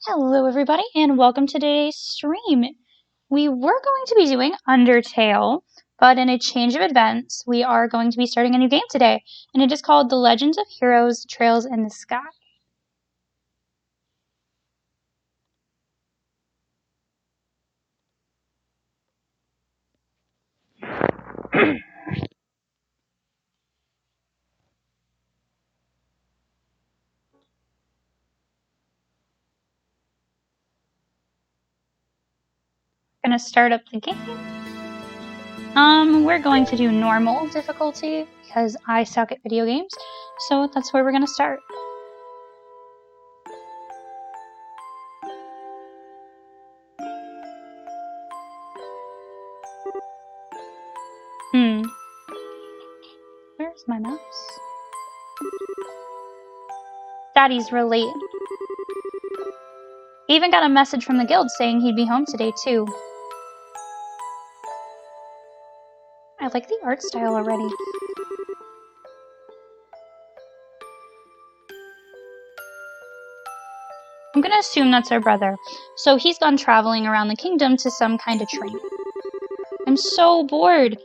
Hello everybody and welcome to today's stream. We were going to be doing Undertale, but in a change of events, we are going to be starting a new game today, and it is called The Legends of Heroes Trails in the Sky. Gonna start up the game. We're going to do normal difficulty because I suck at video games, so that's where we're gonna start. Where's my mouse? Daddy's real late. He even got a message from the guild saying he'd be home today too. I like the art style already. I'm gonna assume that's our brother. So he's gone traveling around the kingdom to some kind of training. I'm so bored.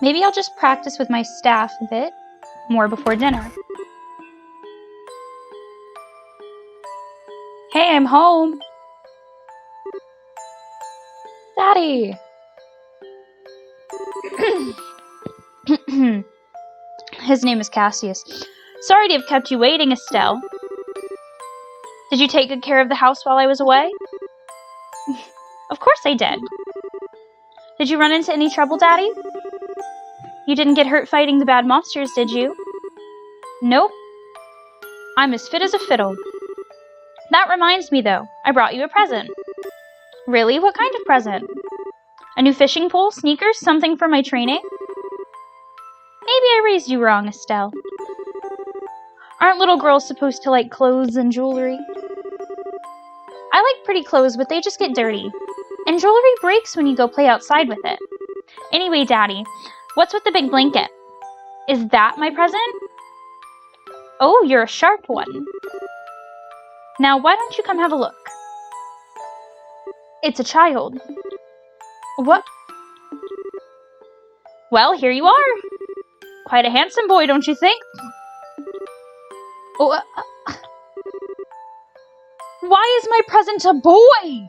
Maybe I'll just practice with my staff a bit more before dinner. Hey, I'm home. Daddy. His name is Cassius. Sorry to have kept you waiting, Estelle. Did you take good care of the house while I was away? Of course I did. Did you run into any trouble, Daddy? You didn't get hurt fighting the bad monsters, did you? Nope. I'm as fit as a fiddle. That reminds me, though. I brought you a present. Really? What kind of present? A new fishing pole, sneakers, something for my training? Maybe I raised you wrong, Estelle. Aren't little girls supposed to like clothes and jewelry? I like pretty clothes, but they just get dirty. And jewelry breaks when you go play outside with it. Anyway, Daddy, what's with the big blanket? Is that my present? Oh, you're a sharp one. Now, why don't you come have a look? It's a child. What? Well, here you are. Quite a handsome boy, don't you think? Oh, why is my present a boy?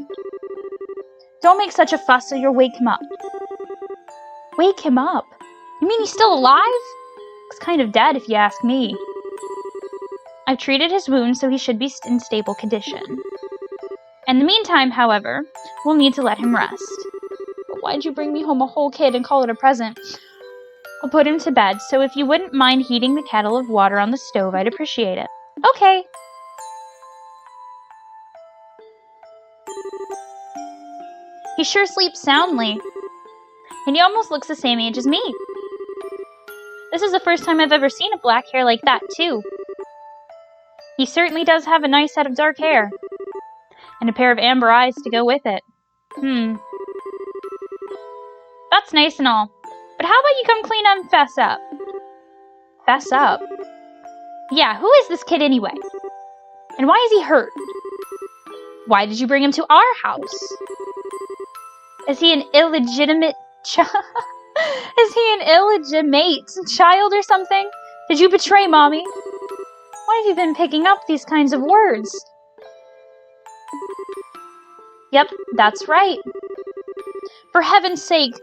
Don't make such a fuss or you'll wake him up. Wake him up? You mean he's still alive? He's kind of dead if you ask me. I've treated his wound so he should be in stable condition. In the meantime, however, we'll need to let him rest. But why'd you bring me home a whole kid and call it a present? I'll put him to bed, so if you wouldn't mind heating the kettle of water on the stove, I'd appreciate it. Okay. He sure sleeps soundly. And he almost looks the same age as me. This is the first time I've ever seen a black hair like that, too. He certainly does have a nice head of dark hair. And a pair of amber eyes to go with it. That's nice and all. But how about you come clean and fess up? Fess up? Yeah, who is this kid anyway? And why is he hurt? Why did you bring him to our house? Is he an illegitimate child? Is he an illegitimate child or something? Did you betray Mommy? Why have you been picking up these kinds of words? Yep, that's right. For heaven's sake,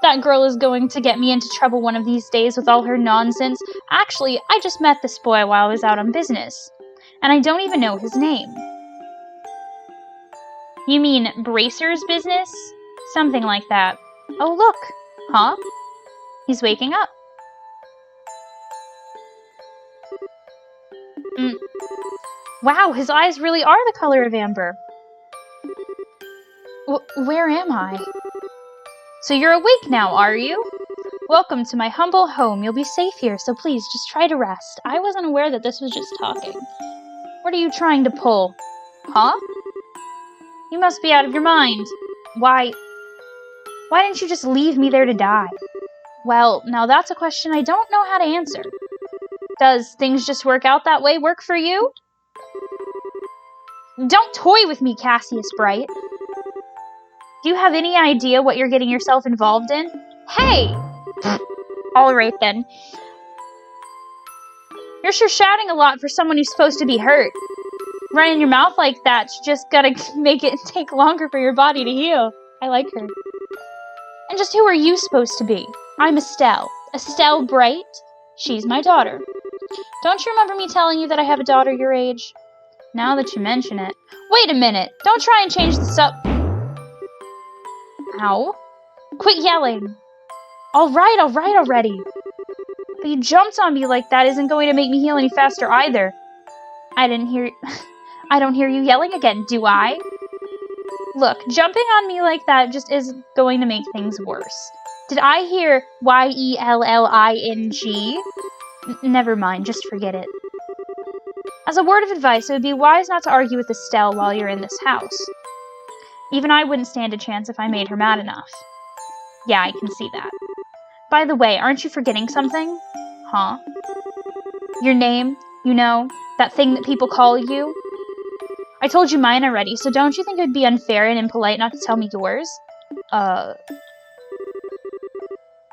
that girl is going to get me into trouble one of these days with all her nonsense. Actually, I just met this boy while I was out on business, and I don't even know his name. You mean Bracer's business? Something like that. Oh, look. Huh? He's waking up. Wow, his eyes really are the color of amber. Where am I? So you're awake now, are you? Welcome to my humble home. You'll be safe here, so please just try to rest. I wasn't aware that this was just talking. What are you trying to pull? Huh? You must be out of your mind. Why didn't you just leave me there to die? Well, now that's a question I don't know how to answer. Does things just work out that way work for you? Don't toy with me, Cassius Bright. Do you have any idea what you're getting yourself involved in? Hey! Alright then. You're sure shouting a lot for someone who's supposed to be hurt. Running your mouth like that, you just gotta make it take longer for your body to heal. I like her. And just who are you supposed to be? I'm Estelle. Estelle Bright. She's my daughter. Don't you remember me telling you that I have a daughter your age? Now that you mention it. Wait a minute! Don't try and change this up. Ow. Quit yelling. Alright already. But you jumped on me like that isn't going to make me heal any faster either. I don't hear you yelling again, do I? Look, jumping on me like that just is going to make things worse. Did I hear Y-E-L-L-I-N-G? Never mind, just forget it. As a word of advice, it would be wise not to argue with Estelle while you're in this house. Even I wouldn't stand a chance if I made her mad enough. Yeah, I can see that. By the way, aren't you forgetting something? Huh? Your name, you know, that thing that people call you? I told you mine already, so don't you think it would be unfair and impolite not to tell me yours?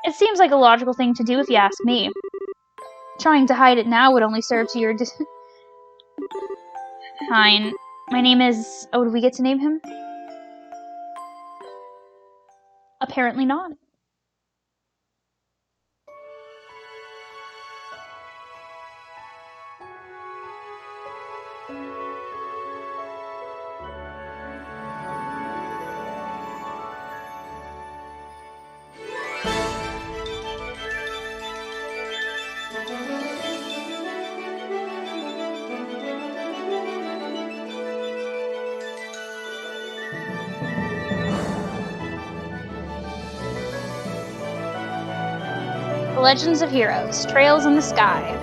It seems like a logical thing to do if you ask me. Trying to hide it now would only serve to your Fine. My name is... Oh, did we get to name him? Apparently not. The Legends of Heroes, Trails in the Sky.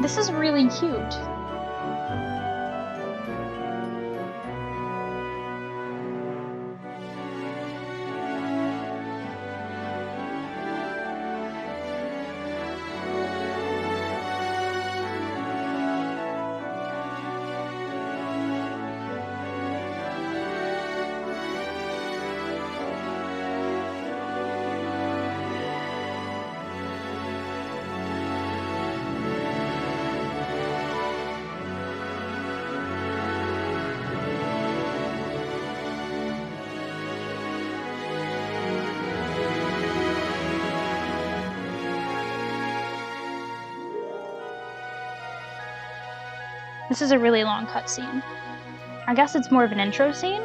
This is really cute. This is a really long cutscene. I guess it's more of an intro scene?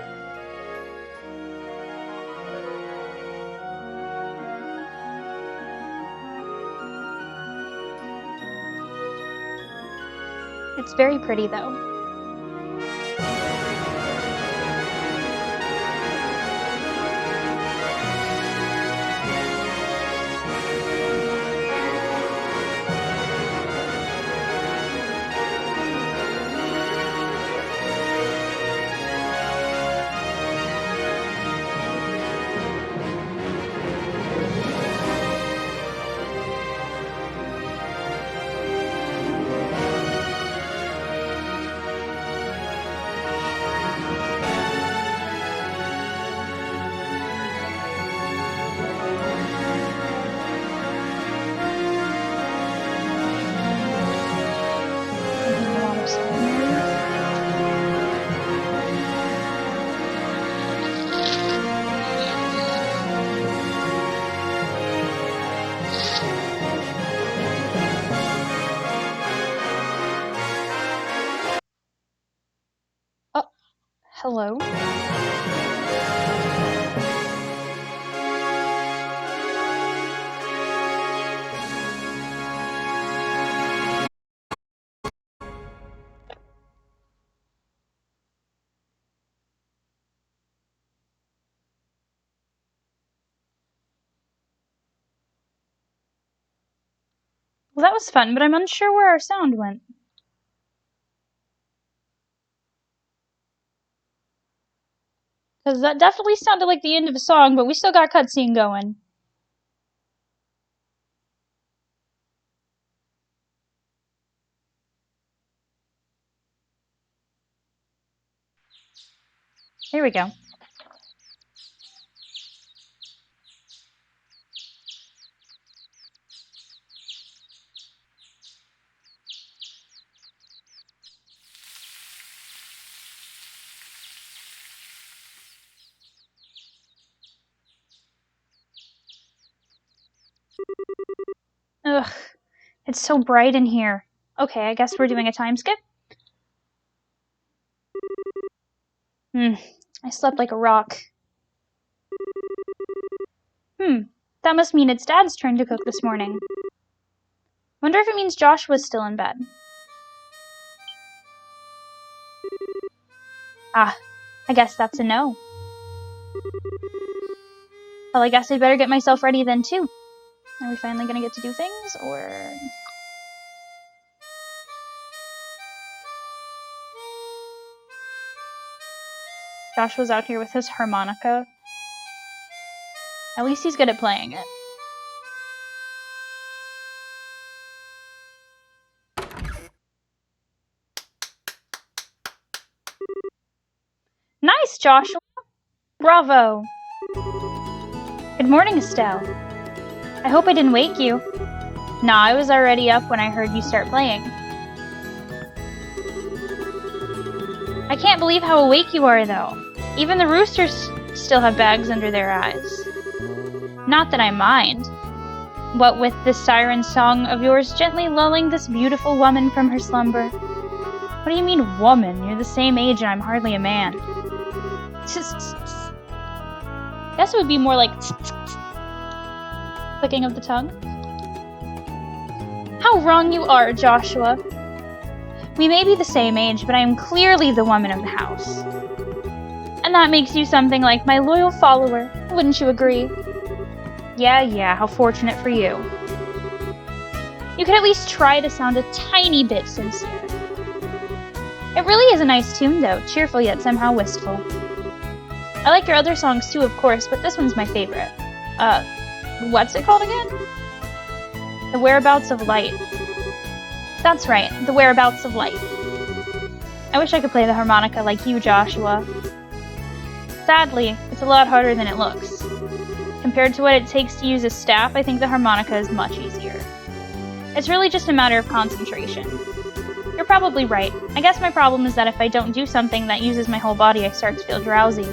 It's very pretty though. Hello? Well, that was fun, but I'm unsure where our sound went. Because that definitely sounded like the end of a song, but we still got cutscene going. Here we go. Ugh, it's so bright in here. Okay, I guess we're doing a time skip. I slept like a rock. That must mean it's Dad's turn to cook this morning. Wonder if it means Joshua's still in bed. Ah, I guess that's a no. Well, I guess I'd better get myself ready then, too. Are we finally gonna get to do things, or... Joshua's out here with his harmonica. At least he's good at playing it. Nice, Joshua! Bravo! Good morning, Estelle. I hope I didn't wake you. Nah, I was already up when I heard you start playing. I can't believe how awake you are, though. Even the roosters still have bags under their eyes. Not that I mind. What with this siren song of yours gently lulling this beautiful woman from her slumber. What do you mean, woman? You're the same age and I'm hardly a man. I guess it would be more like clicking of the tongue. How wrong you are, Joshua. We may be the same age, but I am clearly the woman of the house. And that makes you something like my loyal follower, wouldn't you agree? Yeah, how fortunate for you. You could at least try to sound a tiny bit sincere. It really is a nice tune, though, cheerful yet somehow wistful. I like your other songs too, of course, but this one's my favorite. What's it called again? The Whereabouts of Light. That's right, The Whereabouts of Light. I wish I could play the harmonica like you, Joshua. Sadly, it's a lot harder than it looks. Compared to what it takes to use a staff, I think the harmonica is much easier. It's really just a matter of concentration. You're probably right. I guess my problem is that if I don't do something that uses my whole body, I start to feel drowsy.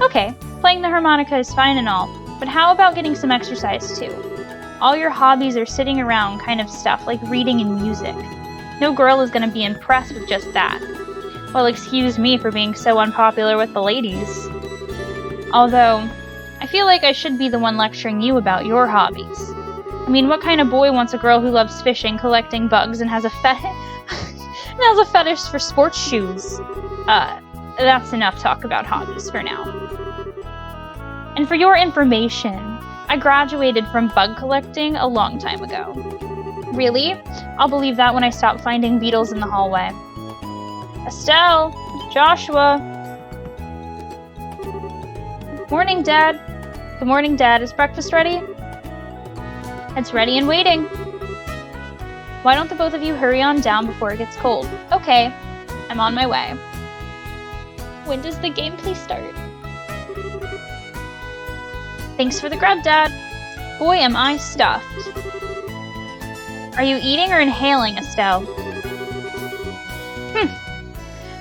Okay, playing the harmonica is fine and all, but how about getting some exercise too? All your hobbies are sitting around kind of stuff, like reading and music. No girl is going to be impressed with just that. Well, excuse me for being so unpopular with the ladies. Although, I feel like I should be the one lecturing you about your hobbies. I mean, what kind of boy wants a girl who loves fishing, collecting bugs, and has a fetish for sports shoes? That's enough talk about hobbies for now. And for your information, I graduated from bug collecting a long time ago. Really? I'll believe that when I stop finding beetles in the hallway. Estelle! Joshua! Morning, Dad. Good morning, Dad. Is breakfast ready? It's ready and waiting. Why don't the both of you hurry on down before it gets cold? Okay, I'm on my way. When does the gameplay start? Thanks for the grub, Dad. Boy, am I stuffed. Are you eating or inhaling, Estelle?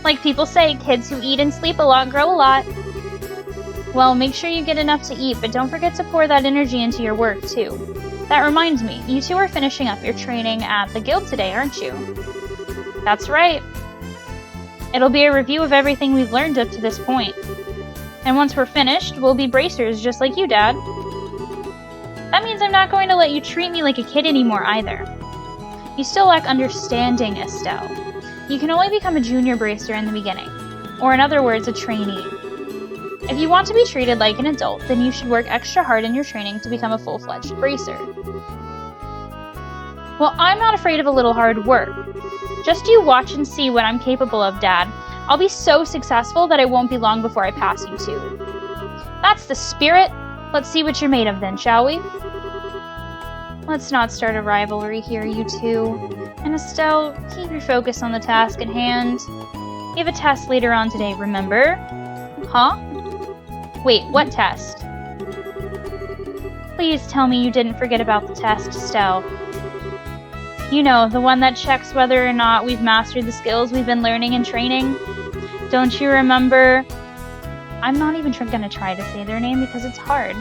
Like people say, kids who eat and sleep a lot grow a lot. Well, make sure you get enough to eat, but don't forget to pour that energy into your work, too. That reminds me, you two are finishing up your training at the guild today, aren't you? That's right. It'll be a review of everything we've learned up to this point. And once we're finished, we'll be bracers just like you, Dad. That means I'm not going to let you treat me like a kid anymore either. You still lack understanding, Estelle. You can only become a junior bracer in the beginning, or in other words, a trainee. If you want to be treated like an adult, then you should work extra hard in your training to become a full-fledged bracer. Well, I'm not afraid of a little hard work. Just you watch and see what I'm capable of, Dad. I'll be so successful that it won't be long before I pass you too. That's the spirit. Let's see what you're made of then, shall we? Let's not start a rivalry here, you two. And Estelle, keep your focus on the task at hand. You have a test later on today, remember? Huh? Wait, what test? Please tell me you didn't forget about the test, Estelle. You know, the one that checks whether or not we've mastered the skills we've been learning and training. Don't you remember? I'm not even gonna try to say their name because it's hard.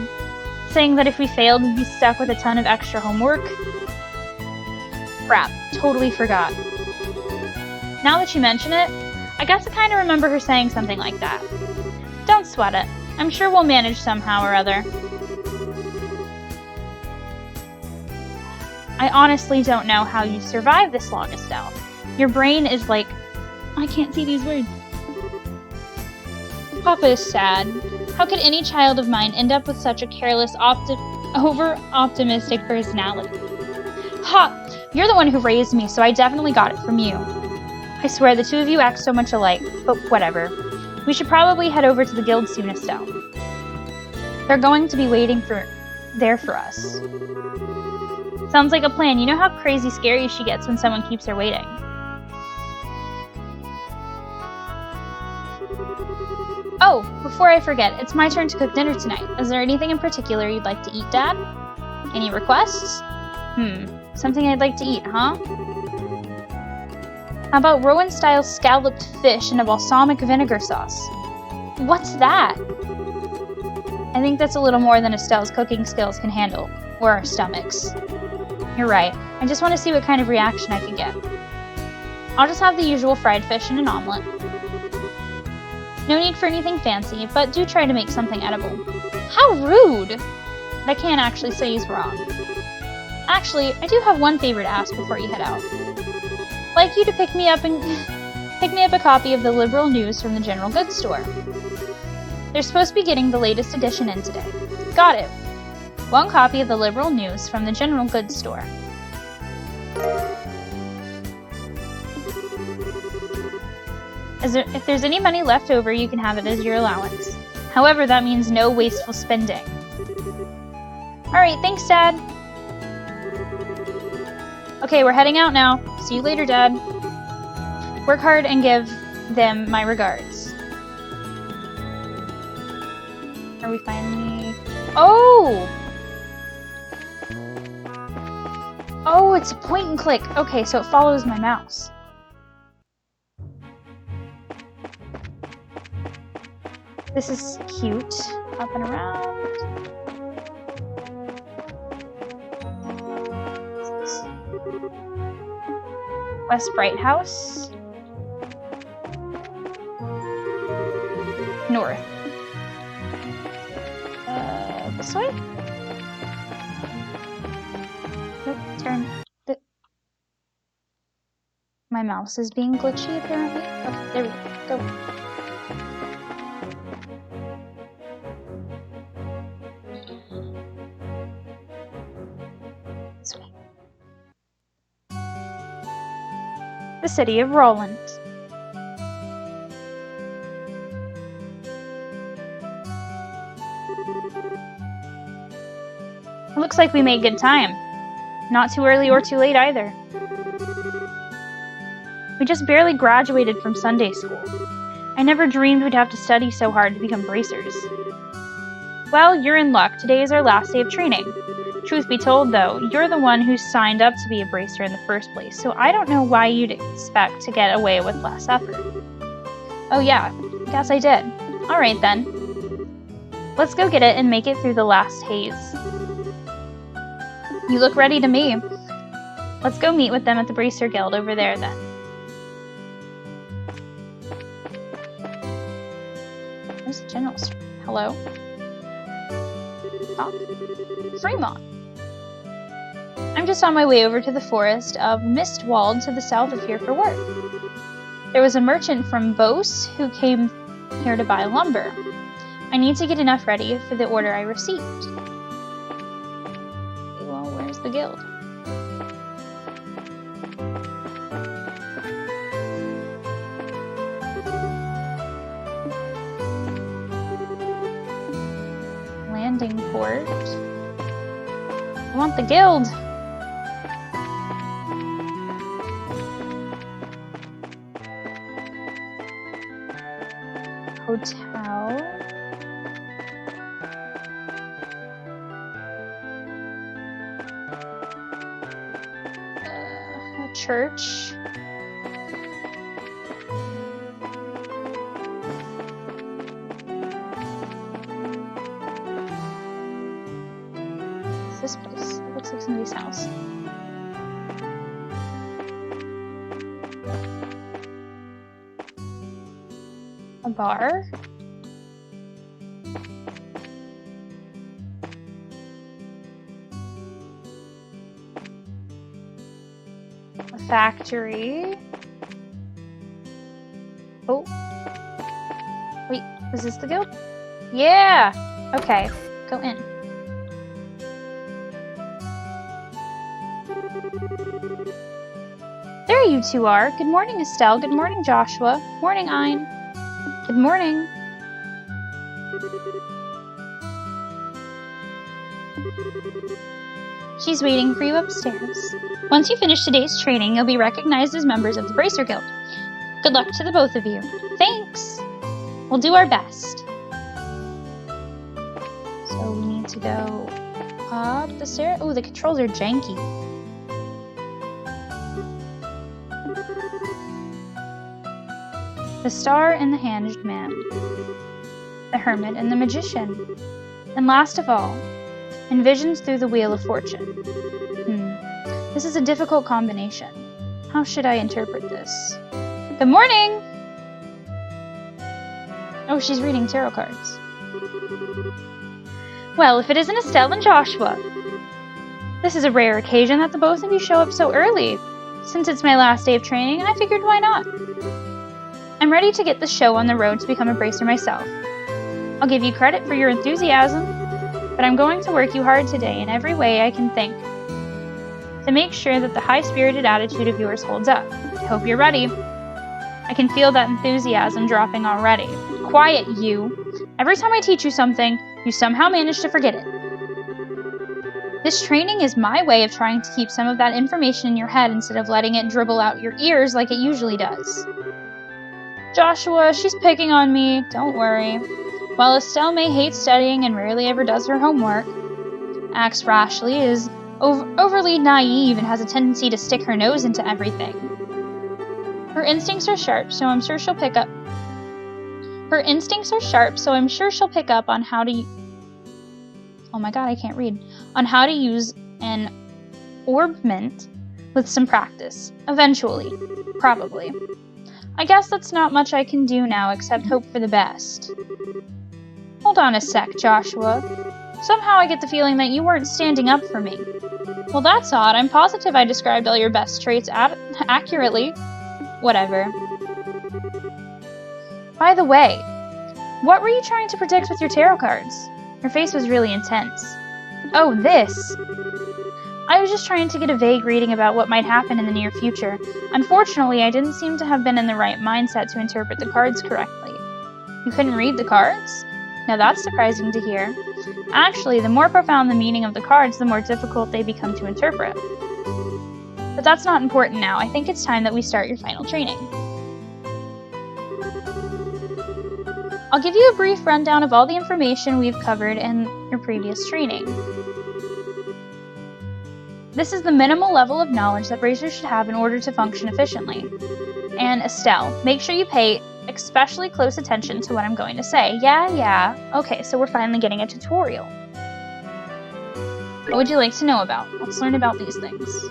Saying that if we failed, we'd be stuck with a ton of extra homework. Crap, totally forgot. Now that you mention it, I guess I kinda remember her saying something like that. Don't sweat it. I'm sure we'll manage somehow or other. I honestly don't know how you survived this long, Estelle. Your brain is like... I can't see these words. Papa is sad. How could any child of mine end up with such a careless, over-optimistic personality? Ha! You're the one who raised me, so I definitely got it from you. I swear the two of you act so much alike, but whatever. We should probably head over to the guild soon, Estelle. They're going to be waiting there for us. Sounds like a plan. You know how crazy scary she gets when someone keeps her waiting. Oh, before I forget, it's my turn to cook dinner tonight. Is there anything in particular you'd like to eat, Dad? Any requests? Something I'd like to eat, huh? How about Rowan-style scalloped fish in a balsamic vinegar sauce? What's that? I think that's a little more than Estelle's cooking skills can handle. Or our stomachs. You're right. I just want to see what kind of reaction I can get. I'll just have the usual fried fish and an omelet. No need for anything fancy, but do try to make something edible. How rude! But I can't actually say he's wrong. Actually, I do have one favor to ask before you head out. I'd like you to pick me up a copy of the Liberal News from the General Goods Store. They're supposed to be getting the latest edition in today. Got it. One copy of the Liberal News from the General Goods Store. If there's any money left over, you can have it as your allowance. However, that means no wasteful spending. Alright, thanks, Dad. Okay, we're heading out now. See you later, Dad. Work hard and give them my regards. Are we finally... Oh! Oh, it's a point and click. Okay, so it follows my mouse. This is cute. Up and around. West Bright House. North. This way? Nope, turn. My mouse is being glitchy, apparently. Okay, there we go. Go. This way. The city of Roland. It looks like we made good time. Not too early or too late either. We just barely graduated from Sunday school. I never dreamed we'd have to study so hard to become bracers. Well, you're in luck. Today is our last day of training. Truth be told, though, you're the one who signed up to be a bracer in the first place, so I don't know why you'd expect to get away with less effort. Oh yeah, guess I did. Alright then. Let's go get it and make it through the last haze. You look ready to me. Let's go meet with them at the Bracer Guild over there then. Where's the general store? Hello? Talk. Fremont. I'm just on my way over to the forest of Mistwald to the south of here for work. There was a merchant from Vos who came here to buy lumber. I need to get enough ready for the order I received. Well, where's the guild? Landing port. I want the guild. Hotel. A church. This place. It looks like somebody's house. A bar. A factory. Oh. Wait, is this the guild? Yeah! Okay, go in. There you two are. Good morning, Estelle. Good morning, Joshua. Morning, Ein. Good morning. She's waiting for you upstairs. Once you finish today's training, you'll be recognized as members of the Bracer Guild. Good luck to the both of you. Thanks. We'll do our best. So we need to go up the stairs. Oh, the controls are janky. The Star and the Hanged Man, the Hermit and the Magician, and last of all, Envisions through the Wheel of Fortune. This is a difficult combination. How should I interpret this? Good morning! Oh, she's reading tarot cards. Well, if it isn't Estelle and Joshua. This is a rare occasion that the both of you show up so early. Since it's my last day of training, I figured why not? I'm ready to get the show on the road to become a bracer myself. I'll give you credit for your enthusiasm, but I'm going to work you hard today in every way I can think to make sure that the high-spirited attitude of yours holds up. I hope you're ready. I can feel that enthusiasm dropping already. Quiet, you! Every time I teach you something, you somehow manage to forget it. This training is my way of trying to keep some of that information in your head instead of letting it dribble out your ears like it usually does. Joshua, she's picking on me. Don't worry. While Estelle may hate studying and rarely ever does her homework, acts rashly, is overly naive, and has a tendency to stick her nose into everything. Her instincts are sharp, so I'm sure she'll pick up. On how to. Oh my god, I can't read. On how to use an orbment with some practice. Eventually. Probably. I guess that's not much I can do now except hope for the best. Hold on a sec, Joshua. Somehow I get the feeling that you weren't standing up for me. Well, that's odd. I'm positive I described all your best traits accurately. Whatever. By the way, what were you trying to predict with your tarot cards? Your face was really intense. Oh, this! I was just trying to get a vague reading about what might happen in the near future. Unfortunately, I didn't seem to have been in the right mindset to interpret the cards correctly. You couldn't read the cards? Now that's surprising to hear. Actually, the more profound the meaning of the cards, the more difficult they become to interpret. But that's not important now. I think it's time that we start your final training. I'll give you a brief rundown of all the information we've covered in your previous training. This is the minimal level of knowledge that bracers should have in order to function efficiently. And Estelle, make sure you pay especially close attention to what I'm going to say. Yeah. Okay, so we're finally getting a tutorial. What would you like to know about? Let's learn about these things.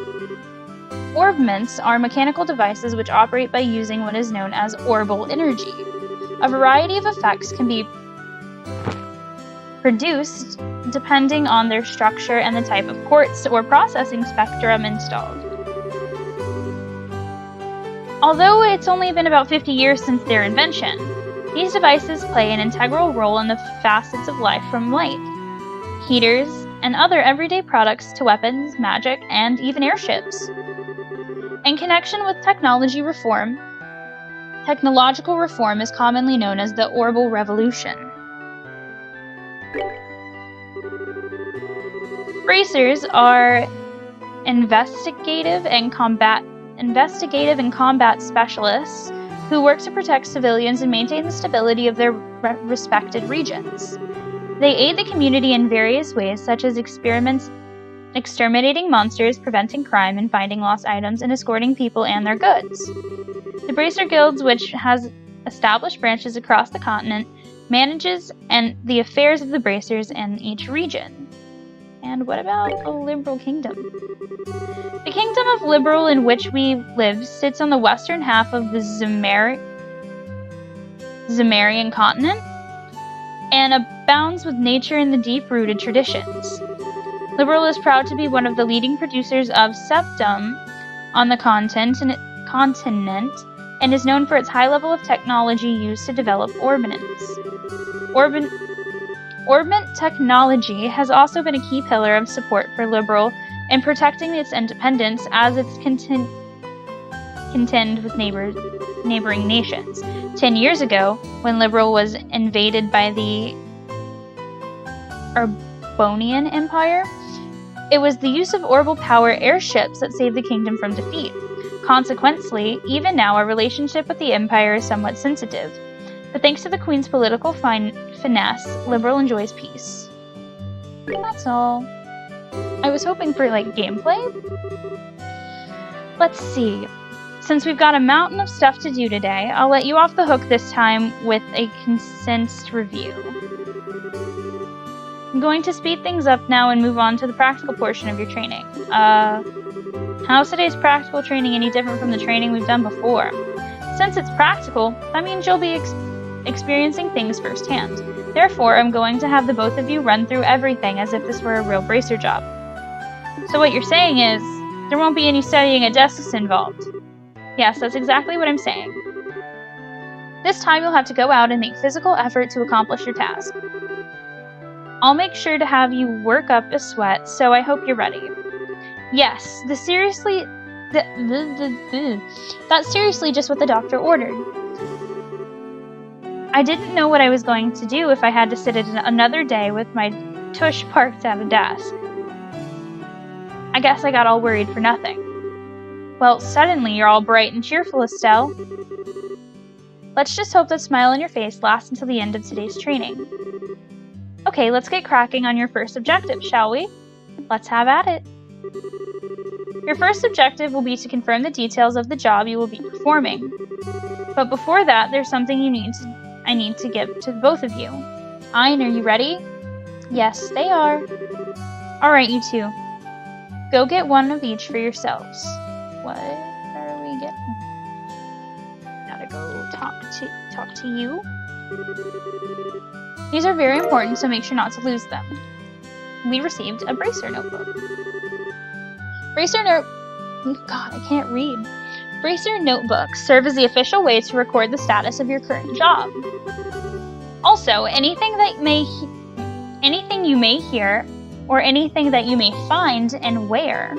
Orbments are mechanical devices which operate by using what is known as orbital energy. A variety of effects can be produced depending on their structure and the type of quartz or processing spectrum installed. Although it's only been about 50 years since their invention, these devices play an integral role in the facets of life from light, heaters, and other everyday products to weapons, magic, and even airships. In connection with technological reform is commonly known as the Orbital Revolution. Bracers are investigative and combat specialists who work to protect civilians and maintain the stability of their respected regions. They aid the community in various ways, such as exterminating monsters, preventing crime, and finding lost items, and escorting people and their goods. The Bracer Guilds, which has established branches across the continent, manages the affairs of the Bracers in each region. And what about a liberal kingdom? The kingdom of Liberal in which we live sits on the western half of the Zemarian continent and abounds with nature and the deep-rooted traditions. Liberal is proud to be one of the leading producers of septum on the continent and is known for its high level of technology used to develop ordnance. Orbment technology has also been a key pillar of support for Liberal in protecting its independence as its contend with neighboring nations. 10 years ago, when Liberal was invaded by the Arbonian Empire, it was the use of orbital power airships that saved the kingdom from defeat. Consequently, even now our relationship with the Empire is somewhat sensitive. But thanks to the Queen's political finesse, Liberal enjoys peace. That's all. I was hoping for, gameplay? Let's see. Since we've got a mountain of stuff to do today, I'll let you off the hook this time with a condensed review. I'm going to speed things up now and move on to the practical portion of your training. How's today's practical training any different from the training we've done before? Since it's practical, that means you'll be experiencing things firsthand. Therefore, I'm going to have the both of you run through everything as if this were a real bracer job. So what you're saying is, there won't be any studying at desks involved. Yes, that's exactly what I'm saying. This time you'll have to go out and make physical effort to accomplish your task. I'll make sure to have you work up a sweat, so I hope you're ready. Yes, that's seriously just what the doctor ordered. I didn't know what I was going to do if I had to sit at another day with my tush parked at a desk. I guess I got all worried for nothing. Well, suddenly you're all bright and cheerful, Estelle. Let's just hope that smile on your face lasts until the end of today's training. Okay, let's get cracking on your first objective, shall we? Let's have at it. Your first objective will be to confirm the details of the job you will be performing. But before that, there's something I need to give to both of you. Ayn, are you ready? Yes, they are. Alright, you two. Go get one of each for yourselves. What are we getting? Gotta go talk to you. These are very important, so make sure not to lose them. We received a bracer notebook. Bracer notebooks serve as the official way to record the status of your current job. Also, anything you may hear or anything that you may find and where.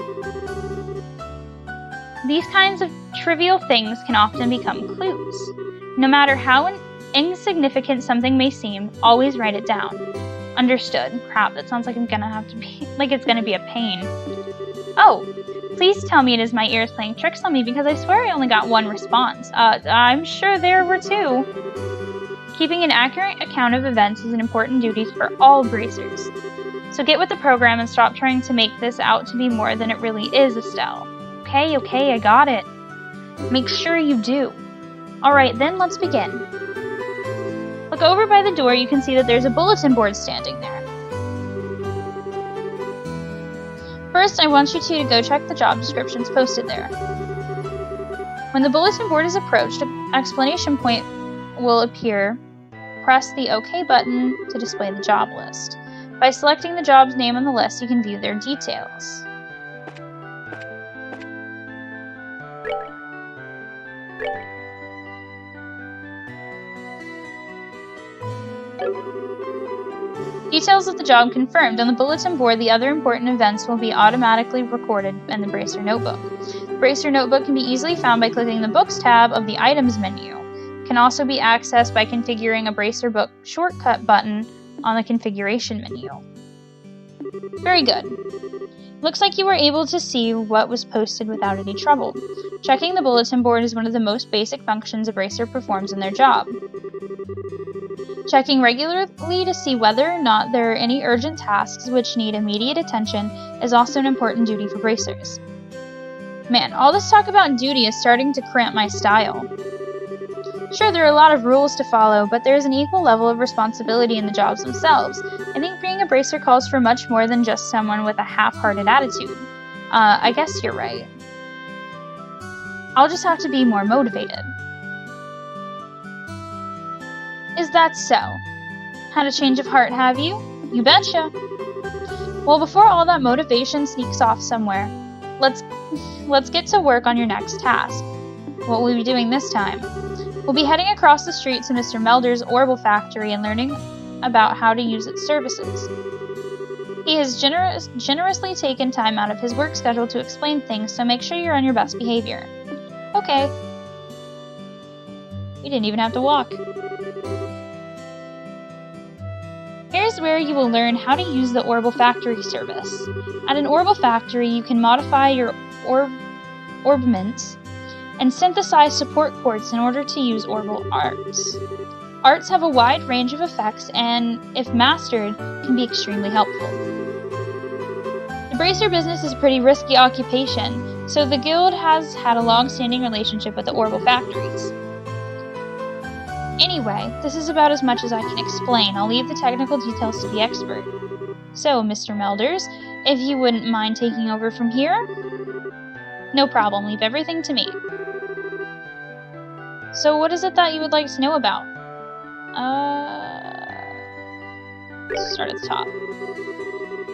These kinds of trivial things can often become clues. No matter how insignificant something may seem, always write it down. Understood. Crap, that sounds like it's gonna be a pain. Oh, please tell me it is my ears playing tricks on me because I swear I only got one response. I'm sure there were two. Keeping an accurate account of events is an important duty for all bracers. So get with the program and stop trying to make this out to be more than it really is, Estelle. Okay, I got it. Make sure you do. Alright, then let's begin. Look over by the door, you can see that there's a bulletin board standing there. First, I want you two to go check the job descriptions posted there. When the bulletin board is approached, an exclamation point will appear Press the OK button to display the job list. By selecting the job's name on the list, you can view their details. Details of the job confirmed. On the bulletin board, the other important events will be automatically recorded in the Bracer Notebook. The Bracer Notebook can be easily found by clicking the Books tab of the Items menu. It can also be accessed by configuring a Bracer Book shortcut button on the Configuration menu. Very good. Looks like you were able to see what was posted without any trouble. Checking the bulletin board is one of the most basic functions a Bracer performs in their job. Checking regularly to see whether or not there are any urgent tasks which need immediate attention is also an important duty for Bracers. Man, all this talk about duty is starting to cramp my style. Sure, there are a lot of rules to follow, but there is an equal level of responsibility in the jobs themselves. I think being a Bracer calls for much more than just someone with a half-hearted attitude. I guess you're right. I'll just have to be more motivated. Is that so? Had a change of heart, have you? You betcha! Well, before all that motivation sneaks off somewhere, let's get to work on your next task. What will we be doing this time? We'll be heading across the street to Mr. Melder's Orbital Factory and learning about how to use its services. He has generously taken time out of his work schedule to explain things, so make sure you're on your best behavior. Okay. We didn't even have to walk. Here's where you will learn how to use the Orbital Factory service. At an Orbital Factory, you can modify your orbments and synthesize support quartz in order to use Orbital Arts. Arts have a wide range of effects and, if mastered, can be extremely helpful. The Bracer business is a pretty risky occupation, so the Guild has had a long-standing relationship with the Orbital Factories. Anyway, this is about as much as I can explain. I'll leave the technical details to the expert. So, Mr. Melders, if you wouldn't mind taking over from here? No problem, leave everything to me. So what is it that you would like to know about? Let's start at the top.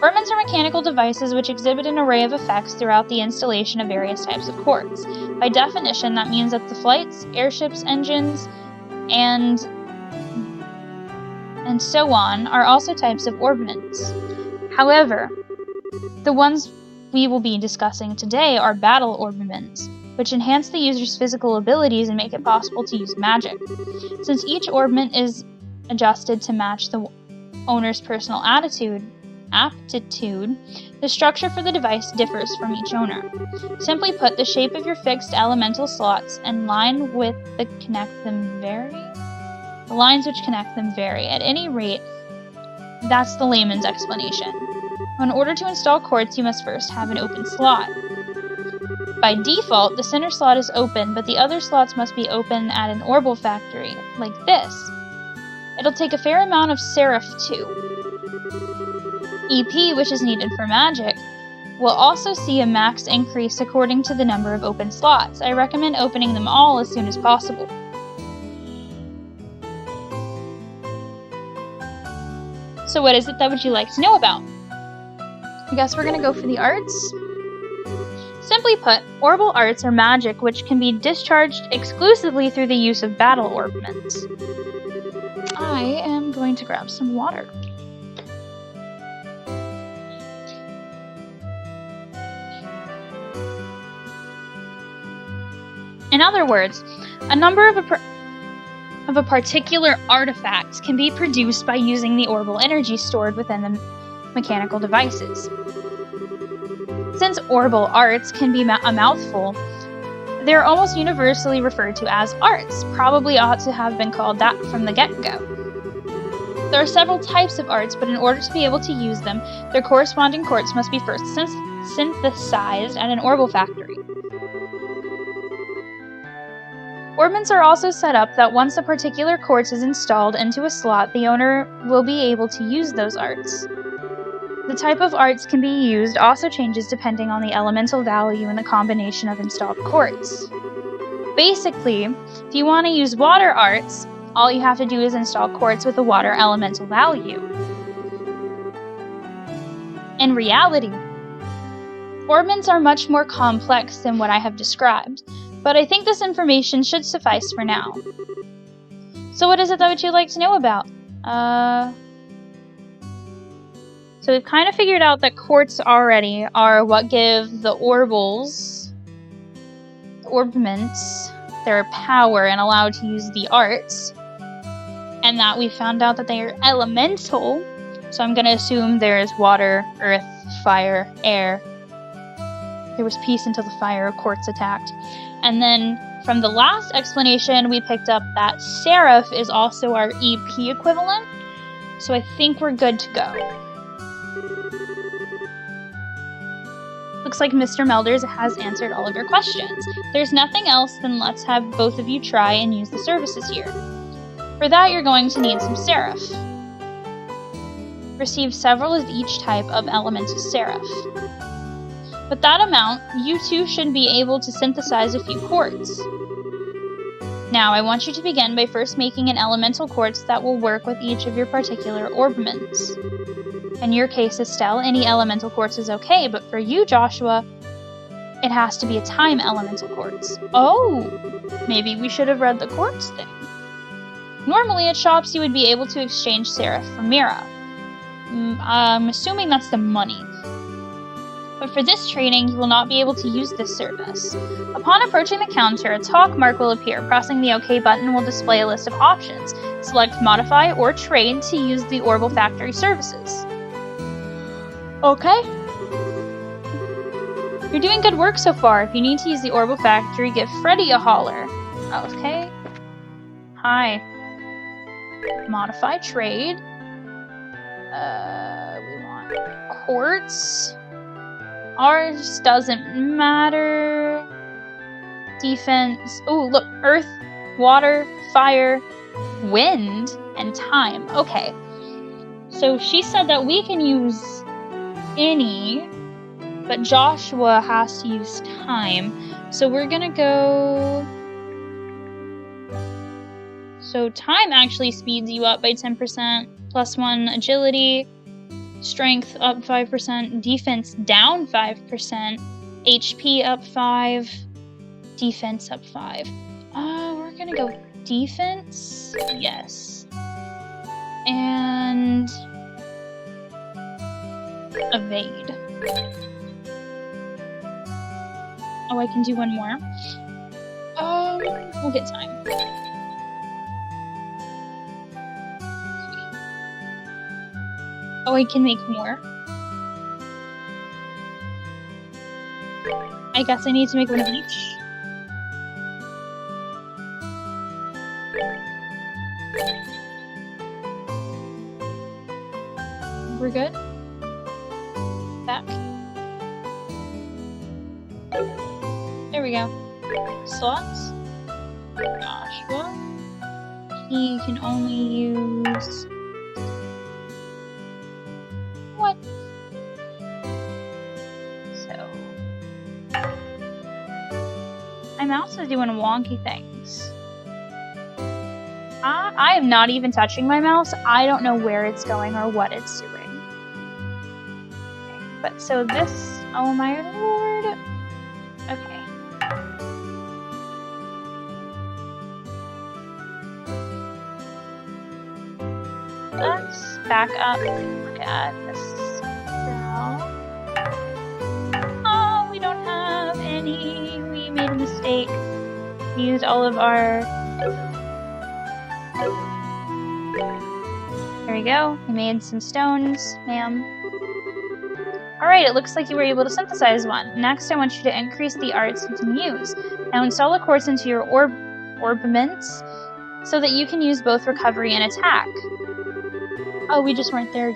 Orbments are mechanical devices which exhibit an array of effects throughout the installation of various types of quartz. By definition, that means that the flights, airships, engines, and so on are also types of orbments. However, the ones we will be discussing today are battle orbments, which enhance the user's physical abilities and make it possible to use magic. Since each orbment is adjusted to match the owner's personal aptitude, the structure for the device differs from each owner. Simply put, the shape of your fixed elemental slots and lines which connect them vary. At any rate, that's the layman's explanation. In order to install quartz, you must first have an open slot. By default, the center slot is open, but the other slots must be open at an Orbital Factory, like this. It'll take a fair amount of Seraph too. EP, which is needed for magic, will also see a max increase according to the number of open slots. I recommend opening them all as soon as possible. So what is it that would you like to know about? I guess we're gonna go for the arts. Simply put, Orbital Arts are magic which can be discharged exclusively through the use of battle orbments. I am going to grab some water. In other words, a number of a particular artifact can be produced by using the orbital energy stored within the mechanical devices. Since Orbital Arts can be a mouthful, they're almost universally referred to as arts. Probably ought to have been called that from the get-go. There are several types of arts, but in order to be able to use them, their corresponding quartz must be first synthesized at an Orbital Factory. Orbments are also set up that once a particular quartz is installed into a slot, the owner will be able to use those arts. The type of arts can be used also changes depending on the elemental value and the combination of installed quartz. Basically, if you want to use water arts, All you have to do is install quartz with a water elemental value. In reality, orbments are much more complex than what I have described, but I think this information should suffice for now. So what is it that you'd like to know about? So we've kind of figured out that quartz already are what give the orbments, their power and allow to use the arts. And that we found out that they are elemental. So I'm going to assume there is water, earth, fire, air. There was peace until the fire of quartz attacked. And then from the last explanation, we picked up that Seraph is also our EP equivalent. So I think we're good to go. Looks like Mr. Melders has answered all of your questions. If there's nothing else, then let's have both of you try and use the services here. For that, you're going to need some Seraph. Receive several of each type of elemental Seraph. With that amount, you two should be able to synthesize a few quartz. Now, I want you to begin by first making an elemental quartz that will work with each of your particular orbments. In your case, Estelle, any elemental quartz is okay, but for you, Joshua, it has to be a time elemental quartz. Oh, maybe we should have read the quartz thing. Normally at shops, you would be able to exchange Seraph for Mira. I'm assuming that's the money. But for this training, you will not be able to use this service. Upon approaching the counter, a talk mark will appear. Pressing the OK button will display a list of options. Select Modify or Trade to use the Orbital Factory services. Okay. You're doing good work so far. If you need to use the Orbital Factory, give Freddy a holler. Okay. Hi. Modify Trade. We want quartz. Ours doesn't matter. Defense. Oh, look. Earth, water, fire, wind, and time. Okay. So she said that we can use any, but Joshua has to use time. So we're gonna go... So time actually speeds you up by 10%. +1 agility. Strength up 5%, defense down 5%, HP up 5, defense up 5. We're gonna go defense, yes. And evade. Oh, I can do one more. We'll get time. Oh, I can make more. I guess I need to make one of each. We're good? Back. There we go. Slots. Joshua. He can only use... What? So... My mouse is doing wonky things. I am not even touching my mouse. I don't know where it's going or what it's doing. Okay, but so this... Oh my lord. Okay. Let's back up and look at this cell. Oh, we don't have any. We made a mistake. We used all of our... There we go. We made some stones, ma'am. Alright, it looks like you were able to synthesize one. Next, I want you to increase the arts you can use. Now install a quartz into your orbments so that you can use both recovery and attack. Oh, we just weren't there.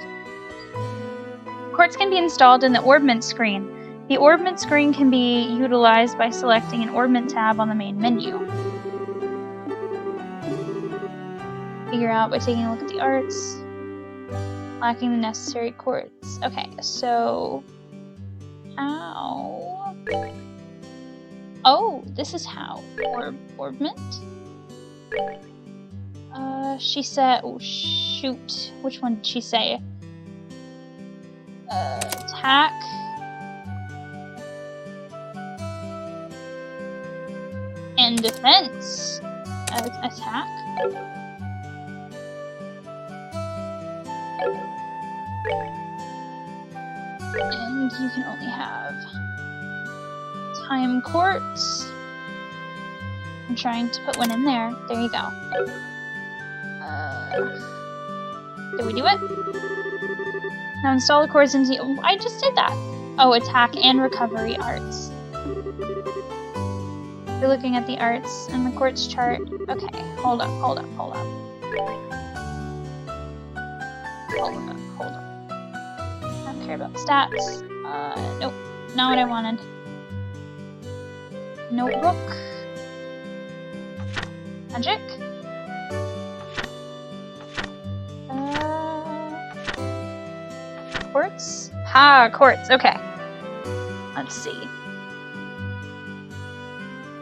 Quartz can be installed in the orbment screen. The orbment screen can be utilized by selecting an orbment tab on the main menu. Figure out by taking a look at the arts. Lacking the necessary quartz. Okay, so... How? Oh, this is how. Orbment? She said, oh shoot, which one did she say? Attack. And defense. Attack. And you can only have time quartz. I'm trying to put one in there. There you go. Did we do it? Now install the quartz into... Oh, I just did that. Oh, attack and recovery arts. You're looking at the arts and the quartz chart. Okay, hold up. Hold up. I don't care about stats. Nope. Not what I wanted. Notebook. Magic. Quartz? Ha, quartz. Okay. Let's see.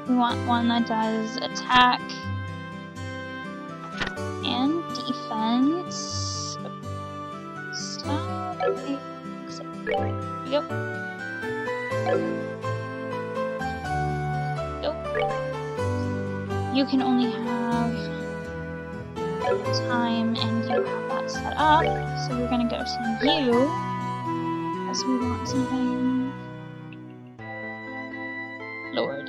We want one that does attack and defense. Stop. Yep. You can only have time, and you have that set up. So we're gonna go to you, because we want something. Lord.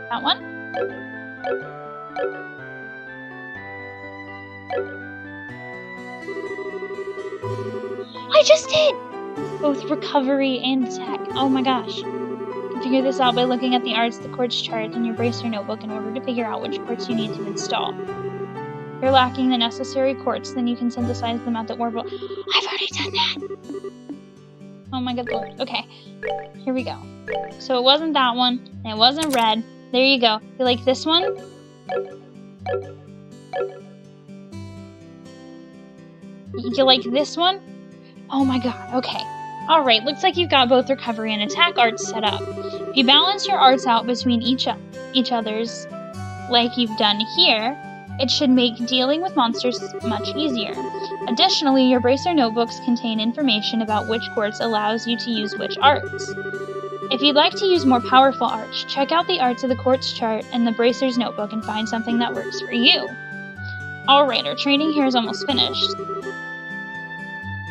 That one. I just did! Both recovery and attack. Oh my gosh. You can figure this out by looking at the arts, the quartz chart, and your bracer notebook in order to figure out which quartz you need to install. If you're lacking the necessary quartz, then you can synthesize them at the orbital. I've already done that! Oh my good lord. Okay. Here we go. So it wasn't that one, and it wasn't red. There you go. You like this one? You like this one? Oh my god, okay. Alright, looks like you've got both recovery and attack arts set up. If you balance your arts out between each other's, like you've done here, it should make dealing with monsters much easier. Additionally, your bracer notebooks contain information about which quartz allows you to use which arts. If you'd like to use more powerful arts, check out the arts of the quartz chart and the bracer's notebook and find something that works for you. Alright, our training here is almost finished.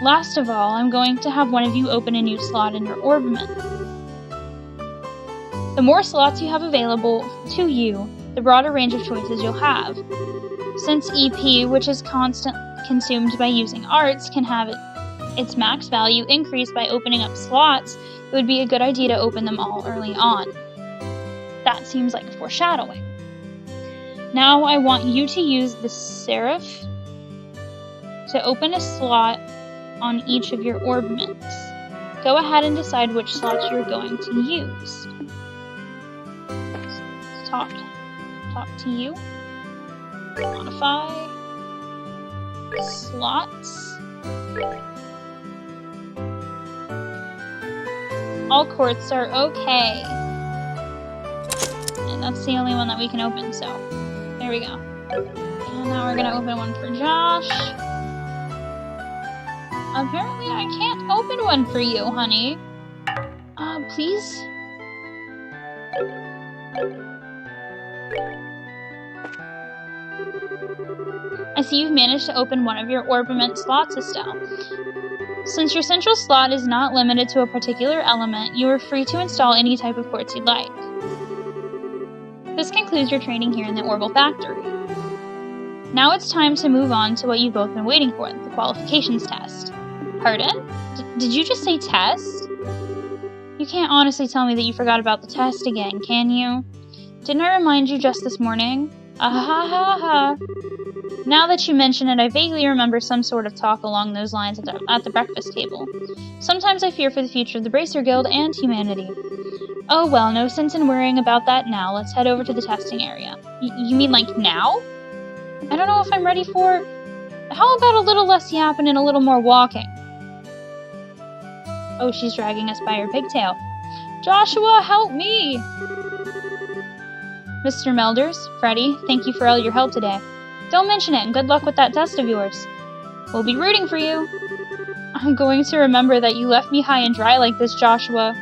Last of all, I'm going to have one of you open a new slot in your Orbiment. The more slots you have available to you, the broader range of choices you'll have. Since EP, which is consumed by using arts, can have its max value increased by opening up slots, it would be a good idea to open them all early on. That seems like foreshadowing. Now I want you to use the Seraph to open a slot on each of your Orbiments. Go ahead and decide which slots you're going to use. Talk to you. Modify. Slots. All quartz are okay. And that's the only one that we can open, so there we go. And now we're gonna open one for Josh. Apparently I can't open one for you, honey. Please? I see you've managed to open one of your Orbiment slots, Estelle. Since your central slot is not limited to a particular element, you are free to install any type of quartz you'd like. This concludes your training here in the Orbital Factory. Now it's time to move on to what you've both been waiting for, the Qualifications Test. Pardon? Did you just say test? You can't honestly tell me that you forgot about the test again, can you? Didn't I remind you just this morning? Ah-ha-ha-ha. Now that you mention it, I vaguely remember some sort of talk along those lines at the breakfast table. Sometimes I fear for the future of the Bracer Guild and humanity. Oh well, no sense in worrying about that now. Let's head over to the testing area. You mean like now? I don't know if I'm ready for... How about a little less yapping and a little more walking? Oh, she's dragging us by her pigtail. Joshua, help me! Mr. Melders, Freddy, thank you for all your help today. Don't mention it, and good luck with that test of yours. We'll be rooting for you. I'm going to remember that you left me high and dry like this, Joshua.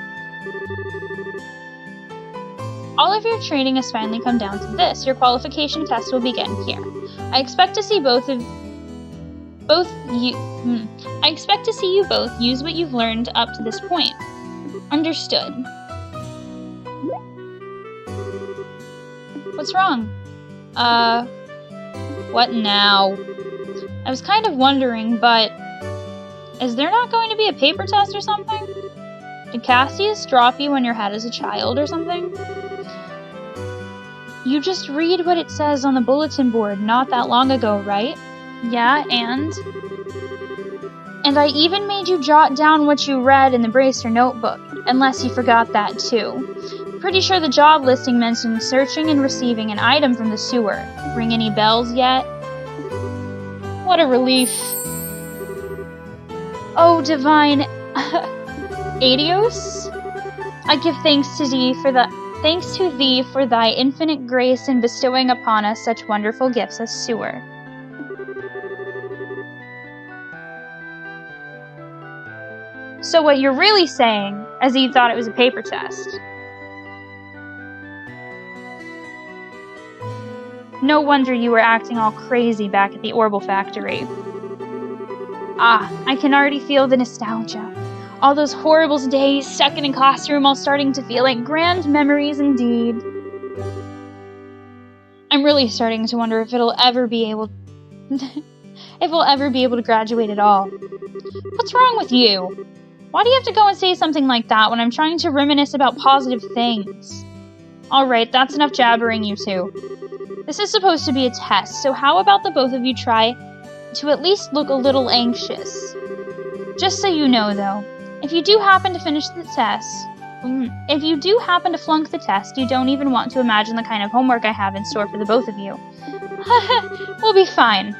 All of your training has finally come down to this. Your qualification test will begin here. I expect to see you both use what you've learned up to this point. Understood. What's wrong? What now? I was kind of wondering, but is there not going to be a paper test or something? Did Cassius drop you when your head as a child or something? You just read what it says on the bulletin board not that long ago, right? Yeah, and I even made you jot down what you read in the Bracer notebook, unless you forgot that too. Pretty sure the job listing mentioned searching and receiving an item from the sewer. Ring any bells yet? What a relief. Oh, divine Adios? I give thanks to thee for thy infinite grace in bestowing upon us such wonderful gifts as sewer. So what you're really saying is that you thought it was a paper test. No wonder you were acting all crazy back at the Orbital Factory. Ah, I can already feel the nostalgia. All those horrible days stuck in a classroom all starting to feel like grand memories indeed. I'm really starting to wonder if we'll ever be able to graduate at all. What's wrong with you? Why do you have to go and say something like that when I'm trying to reminisce about positive things? Alright, that's enough jabbering, you two. This is supposed to be a test, so how about the both of you try to at least look a little anxious? Just so you know, though, if you do happen to flunk the test, you don't even want to imagine the kind of homework I have in store for the both of you. We'll be fine.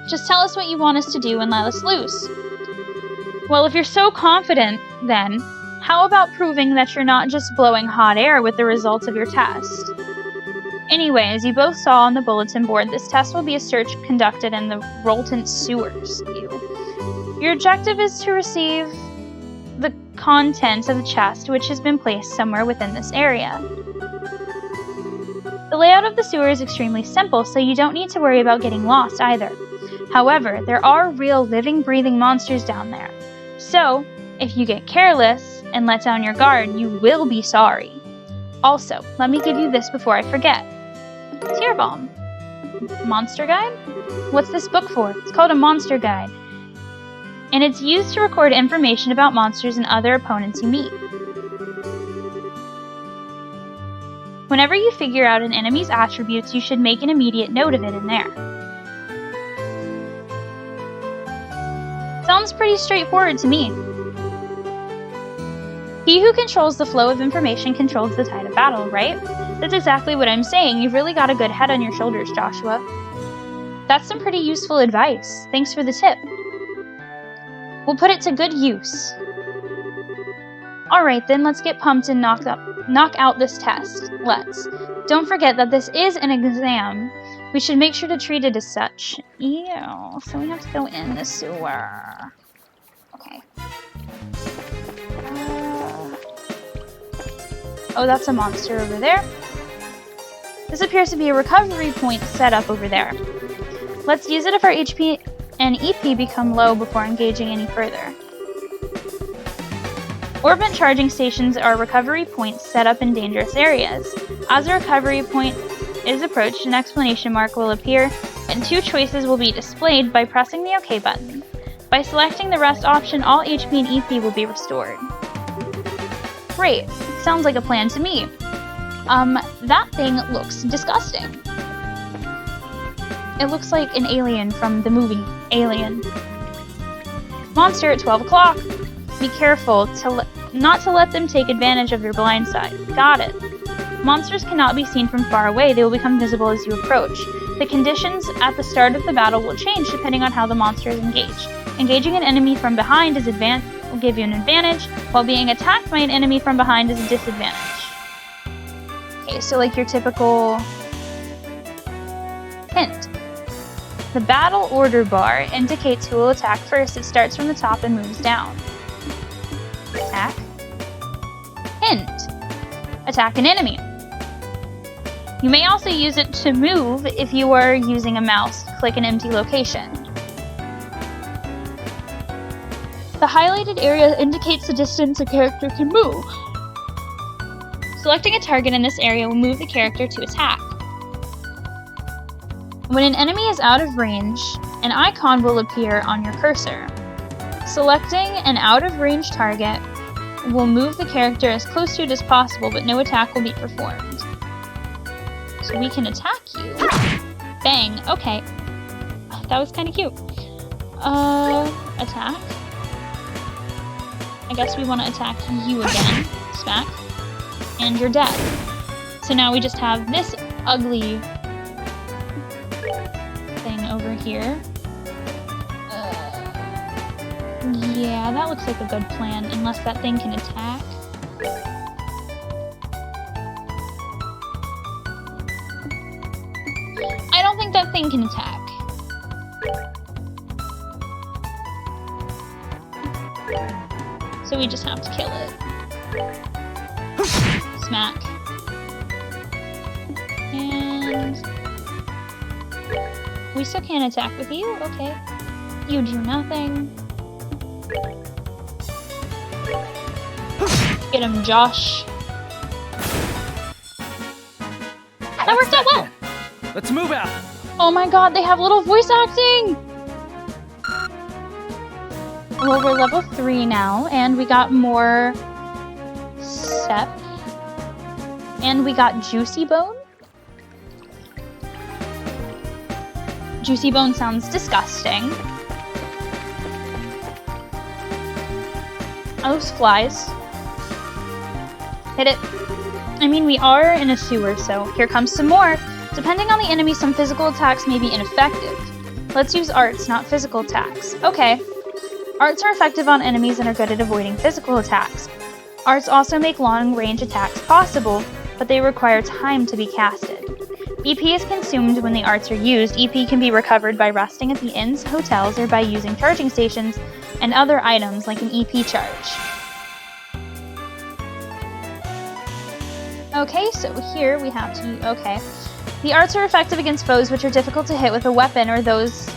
Just tell us what you want us to do and let us loose. Well, if you're so confident, then, how about proving that you're not just blowing hot air with the results of your test? Anyway, as you both saw on the bulletin board, this test will be a search conducted in the Rolton sewers. Your objective is to receive the contents of the chest, which has been placed somewhere within this area. The layout of the sewer is extremely simple, so you don't need to worry about getting lost either. However, there are real living, breathing monsters down there. So, if you get careless and let down your guard, you will be sorry. Also, let me give you this before I forget. Tear Bomb. Monster Guide? What's this book for? It's called a Monster Guide. And it's used to record information about monsters and other opponents you meet. Whenever you figure out an enemy's attributes, you should make an immediate note of it in there. Sounds pretty straightforward to me. He who controls the flow of information controls the tide of battle, right? That's exactly what I'm saying. You've really got a good head on your shoulders, Joshua. That's some pretty useful advice. Thanks for the tip. We'll put it to good use. Alright then, let's get pumped and knock out this test. Let's. Don't forget that this is an exam. We should make sure to treat it as such. Ew, so we have to go in the sewer. Okay. Oh, that's a monster over there. This appears to be a recovery point set up over there. Let's use it if our HP and EP become low before engaging any further. Orbit charging stations are recovery points set up in dangerous areas. As a recovery point is approached, an exclamation mark will appear, and two choices will be displayed by pressing the OK button. By selecting the rest option, all HP and EP will be restored. Great. Sounds like a plan to me. That thing looks disgusting. It looks like an alien from the movie Alien. Monster at 12 o'clock. Be careful not to let them take advantage of your blind side. Got it. Monsters cannot be seen from far away. They will become visible as you approach. The conditions at the start of the battle will change depending on how the monster is engaged. Engaging an enemy from behind is will give you an advantage, while being attacked by an enemy from behind is a disadvantage. Okay, so like your typical hint. The battle order bar indicates who will attack first. It starts from the top and moves down. Attack. Hint. Attack an enemy. You may also use it to move if you are using a mouse. Click an empty location. The highlighted area indicates the distance a character can move. Selecting a target in this area will move the character to attack. When an enemy is out of range, an icon will appear on your cursor. Selecting an out-of-range target will move the character as close to it as possible, but no attack will be performed. So we can attack you. Bang. Okay. That was kind of cute. Attack. I guess we want to attack you again. Smack. And you're dead. So now we just have this ugly thing over here. Yeah, that looks like a good plan, unless that thing can attack. I don't think that thing can attack. So we just have to kill it. Smack. And we still can't attack with you? Okay. You do nothing. Get him, Josh. That worked out well! Let's move out! Oh my god, they have little voice acting! Well, we're level 3 now, and we got more Sep. And we got Juicy Bone. Juicy Bone sounds disgusting. Oh, those flies. Hit it. I mean, we are in a sewer, so here comes some more. Depending on the enemy, some physical attacks may be ineffective. Let's use arts, not physical attacks. Okay. Arts are effective on enemies and are good at avoiding physical attacks. Arts also make long-range attacks possible, but they require time to be casted. EP is consumed when the arts are used. EP can be recovered by resting at the inns, hotels, or by using charging stations and other items like an EP charge. Okay, so here we have to... Okay. The arts are effective against foes which are difficult to hit with a weapon or those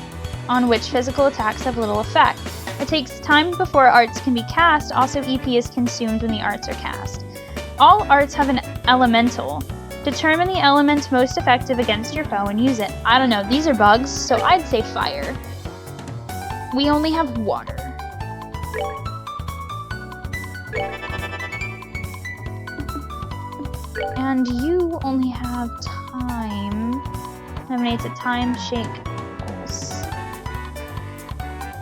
on which physical attacks have little effect. It takes time before arts can be cast. Also, EP is consumed when the arts are cast. All arts have an elemental. Determine the element most effective against your foe and use it. I don't know, these are bugs, so I'd say fire. We only have water. And you only have time. Eliminates a time shake pulse.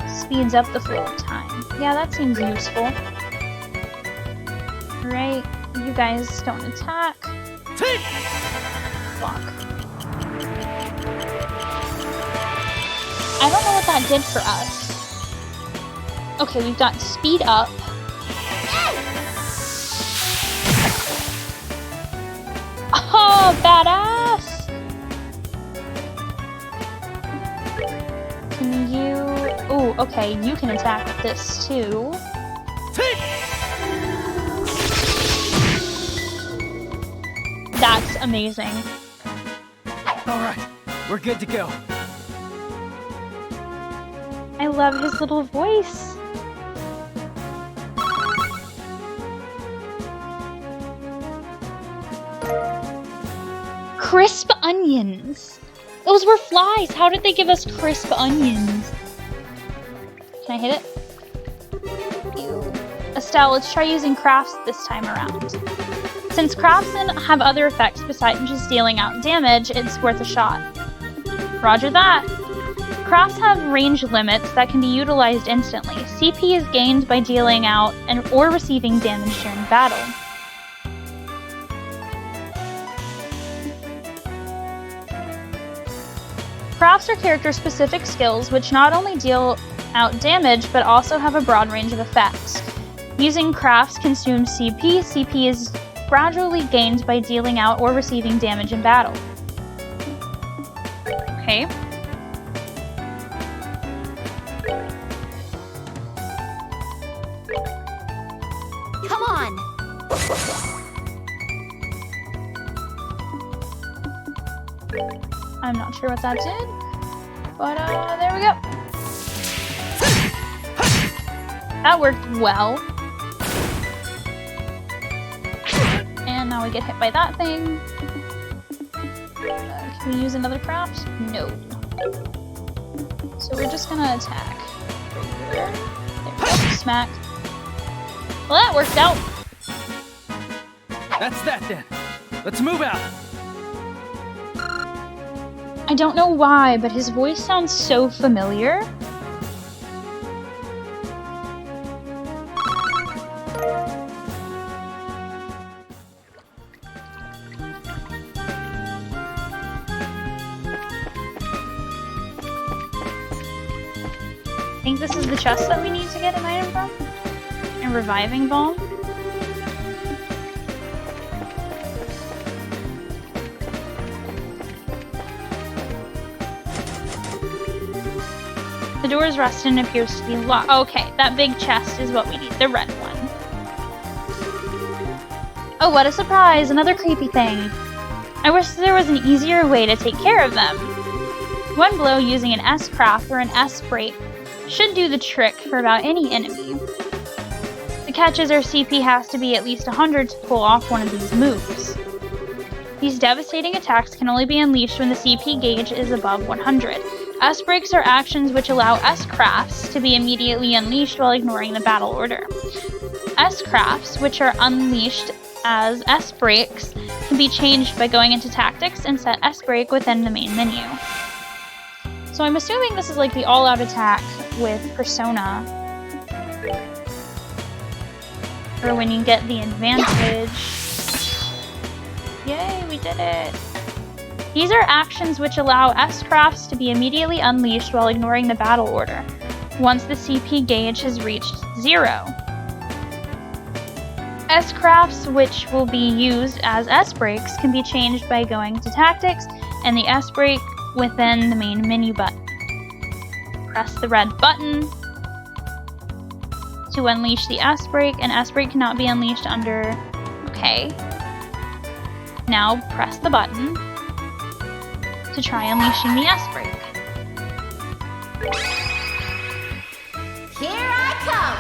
Speeds up the flow of time. Yeah, that seems useful. Right, you guys don't attack. Block. I don't know what that did for us. Okay, we've got speed up. Oh, badass! Can you... Oh, okay, you can attack with this too. That's amazing. Alright, we're good to go. I love his little voice. Crisp onions. Those were flies. How did they give us crisp onions? Can I hit it? Ew. Estelle, let's try using crafts this time around. Since crafts have other effects besides just dealing out damage, it's worth a shot. Roger that. Crafts have range limits that can be utilized instantly. CP is gained by dealing out or receiving damage during battle. Crafts are character-specific skills which not only deal out damage, but also have a broad range of effects. Using crafts consumes CP. CP is gradually gained by dealing out or receiving damage in battle. Okay. Come on! I'm not sure what that did, but there we go. That worked well. And now we get hit by that thing. Can we use another craft? No. So we're just gonna attack. There we go. Smack. Well, that worked out. That's that then. Let's move out. I don't know why, but his voice sounds so familiar. I think this is the chest that we need to get an item from. A reviving balm. The door is rusted and appears to be locked. Okay, that big chest is what we need, the red one. Oh, what a surprise! Another creepy thing. I wish there was an easier way to take care of them. One blow using an S-craft or an S-break should do the trick for about any enemy. The catch is our CP has to be at least 100 to pull off one of these moves. These devastating attacks can only be unleashed when the CP gauge is above 100. S-breaks are actions which allow S-crafts to be immediately unleashed while ignoring the battle order. S-crafts, which are unleashed as S-breaks, can be changed by going into tactics and set S-break within the main menu. So I'm assuming this is like the all-out attack with Persona. Or when you get the advantage. Yay, we did it! These are actions which allow S-crafts to be immediately unleashed while ignoring the battle order, once the CP gauge has reached 0. S-crafts which will be used as S-breaks can be changed by going to tactics and the S-break within the main menu button. Press the red button to unleash the S-break, and S-break cannot be unleashed under... Okay. Now press the button to try unleashing the S-break. Here I come!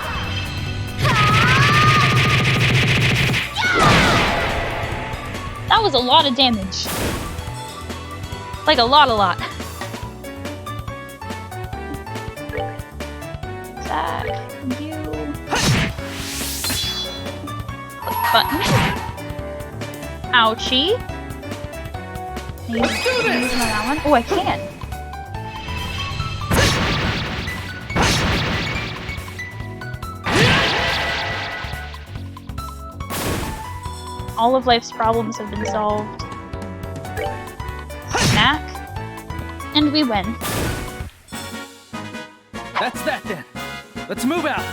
That was a lot of damage. Like a lot. Zach, you... Button. Ouchie. Let's do this! That one. Oh, I can. All of life's problems have been solved. Smack. And we win. That's that then. Let's move out.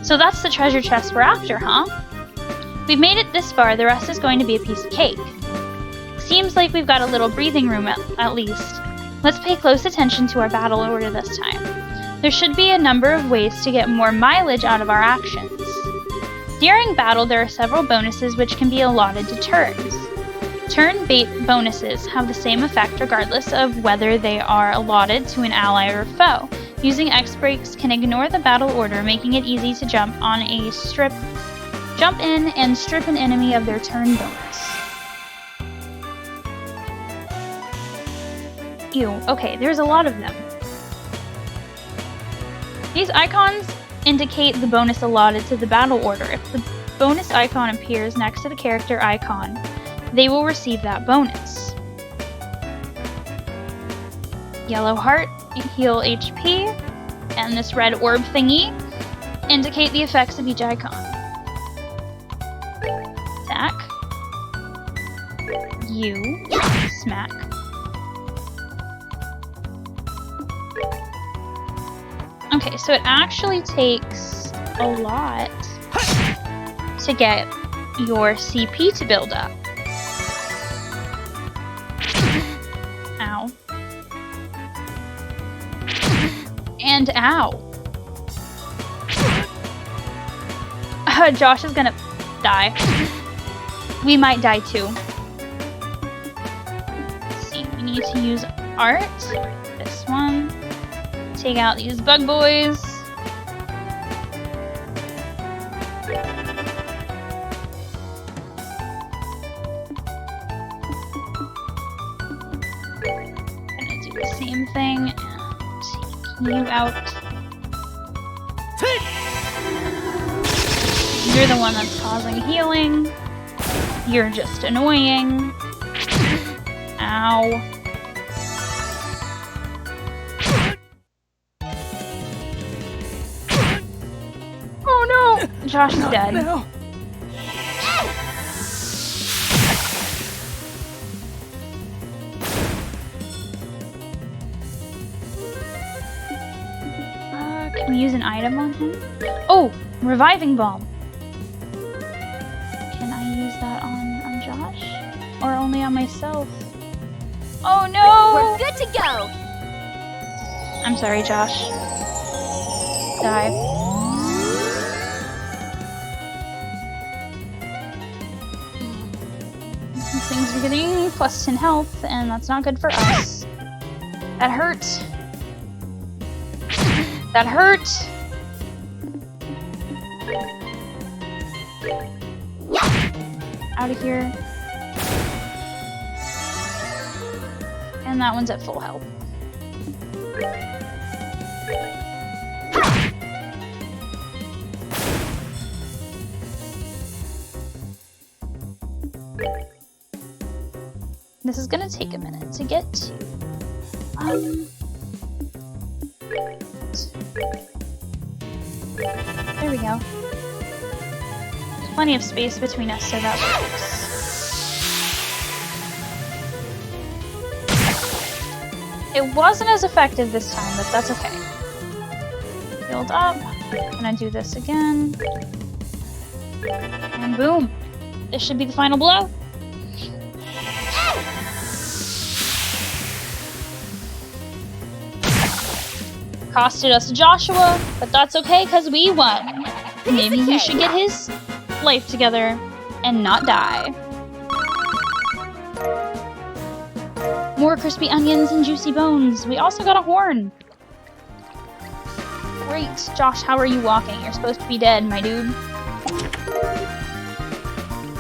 So that's the treasure chest we're after, huh? We've made it this far, the rest is going to be a piece of cake. Seems like we've got a little breathing room at least. Let's pay close attention to our battle order this time. There should be a number of ways to get more mileage out of our actions. During battle, there are several bonuses which can be allotted to turns. Turn-based bonuses have the same effect regardless of whether they are allotted to an ally or foe. Using X-breaks can ignore the battle order, making it easy to jump in and strip an enemy of their turn bonus. Ew, okay, there's a lot of them. These icons indicate the bonus allotted to the battle order. If the bonus icon appears next to the character icon, they will receive that bonus. Yellow heart, heal HP, and this red orb thingy indicate the effects of each icon. Attack. You. Smack. Okay, so it actually takes a lot to get your CP to build up. Ow. And ow. Josh is gonna die. We might die too. Let's see, we need to use art. This one. Take out these bug boys. Gonna do the same thing and take you out. You're the one that's causing healing. You're just annoying. Ow. Oh no! Josh is dead. No. Can we use an item on him? Oh! Reviving Bomb! Can I use that on Josh? Or only on myself? Oh no! We're good to go! I'm sorry, Josh. Die. These things are getting plus 10 health, and that's not good for us. That hurt. That hurt! Out of here. And that one's at full health. This is gonna take a minute to get to. There we go. There's plenty of space between us, so that works. It wasn't as effective this time, but that's okay. Build up. Gonna do this again. And boom. This should be the final blow. Costed us Joshua, but that's okay because we won. Maybe he should get his life together and not die. More crispy onions and juicy bones. We also got a horn. Great. Josh, how are you walking? You're supposed to be dead, my dude.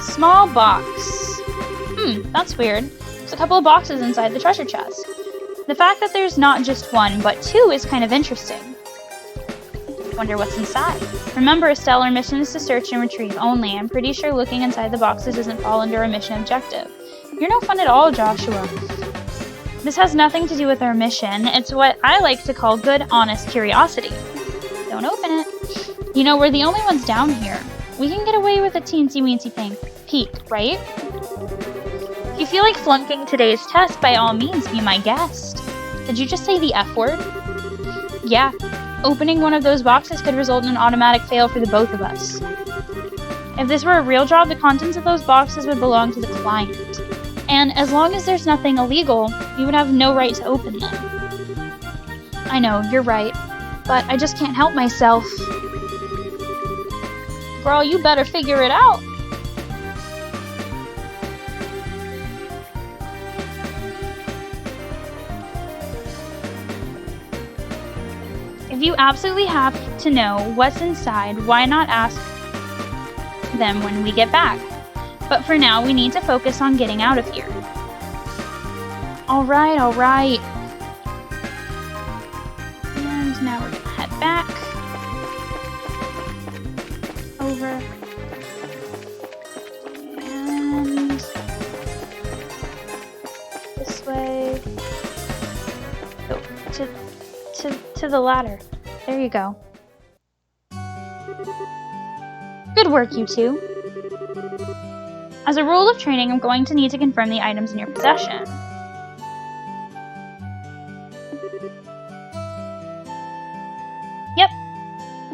Small box. That's weird. There's a couple of boxes inside the treasure chest. The fact that there's not just one, but two is kind of interesting. Wonder what's inside. Remember, Estelle, our mission is to search and retrieve only. I'm pretty sure looking inside the boxes doesn't fall under our mission objective. You're no fun at all, Joshua. This has nothing to do with our mission. It's what I like to call good, honest curiosity. Don't open it. You know, we're the only ones down here. We can get away with a teensy-weensy peek, right? If you feel like flunking today's test, by all means, be my guest. Did you just say the F word? Yeah. Opening one of those boxes could result in an automatic fail for the both of us. If this were a real job, the contents of those boxes would belong to the client. And as long as there's nothing illegal, you would have no right to open them. I know, you're right. But I just can't help myself. Girl, you better figure it out. If you absolutely have to know what's inside, why not ask them when we get back? But for now, we need to focus on getting out of here. Alright, alright. And now we're gonna head back. Over. And this way. Go to the ladder. There you go. Good work, you two. As a rule of training, I'm going to need to confirm the items in your possession. Yep,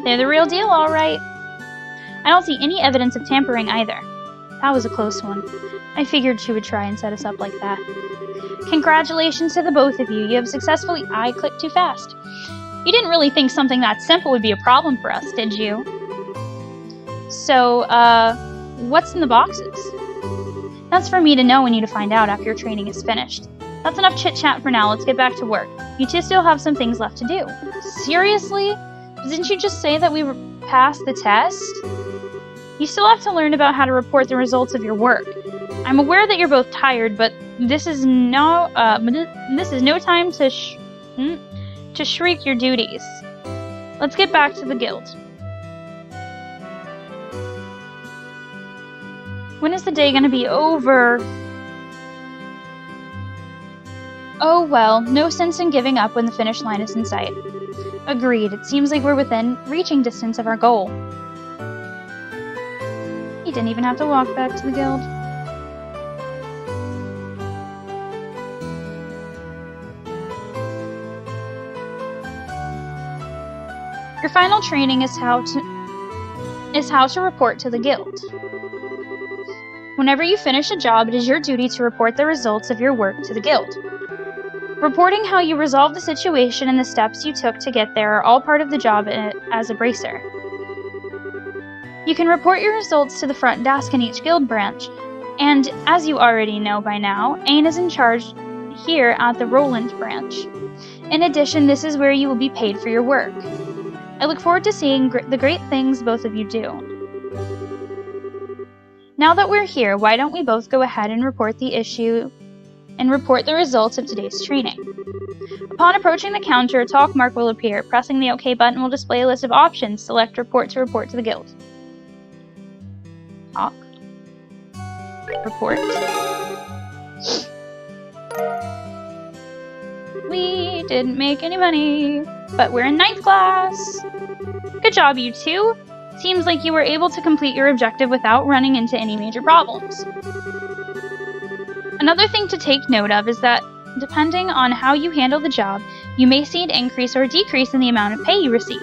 they're the real deal, all right. I don't see any evidence of tampering either. That was a close one. I figured she would try and set us up like that. Congratulations to the both of you. You have successfully— I clicked too fast. You didn't really think something that simple would be a problem for us, did you? So, what's in the boxes? That's for me to know and you to find out after your training is finished. That's enough chit-chat for now. Let's get back to work. You two still have some things left to do. Seriously? Didn't you just say that we passed the test? You still have to learn about how to report the results of your work. I'm aware that you're both tired, but this is no time to shriek your duties. Let's get back to the guild. When is the day gonna be over? Oh well, no sense in giving up when the finish line is in sight. Agreed, it seems like we're within reaching distance of our goal. You didn't even have to walk back to the guild. Your final training is how to report to the guild. Whenever you finish a job, it is your duty to report the results of your work to the guild. Reporting how you resolved the situation and the steps you took to get there are all part of the job as a bracer. You can report your results to the front desk in each guild branch, and as you already know by now, Ain is in charge here at the Roland branch. In addition, this is where you will be paid for your work. I look forward to seeing the great things both of you do. Now that we're here, why don't we both go ahead and report the issue and report the results of today's training. Upon approaching the counter, a talk mark will appear. Pressing the OK button will display a list of options. Select report to the guild. Talk. Report. We didn't make any money, but we're in 9th class. Good job, you two. Seems like you were able to complete your objective without running into any major problems. Another thing to take note of is that, depending on how you handle the job, you may see an increase or decrease in the amount of pay you receive.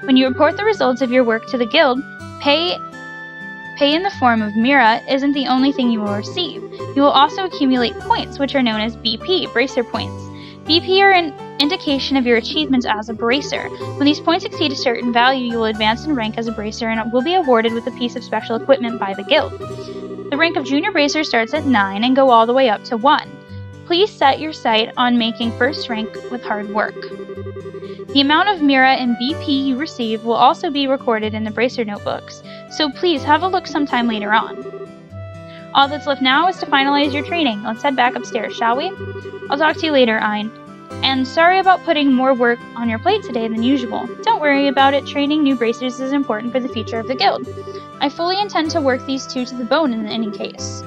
When you report the results of your work to the guild, pay in the form of Mira isn't the only thing you will receive. You will also accumulate points, which are known as BP, Bracer Points. BP are an indication of your achievements as a bracer. When these points exceed a certain value, you will advance in rank as a bracer and will be awarded with a piece of special equipment by the guild. The rank of Junior Bracer starts at 9 and go all the way up to 1. Please set your sight on making first rank with hard work. The amount of Mira and BP you receive will also be recorded in the Bracer notebooks, so please have a look sometime later on. All that's left now is to finalize your training. Let's head back upstairs, shall we? I'll talk to you later, Ain. And sorry about putting more work on your plate today than usual. Don't worry about it, training new bracers is important for the future of the guild. I fully intend to work these two to the bone in any case.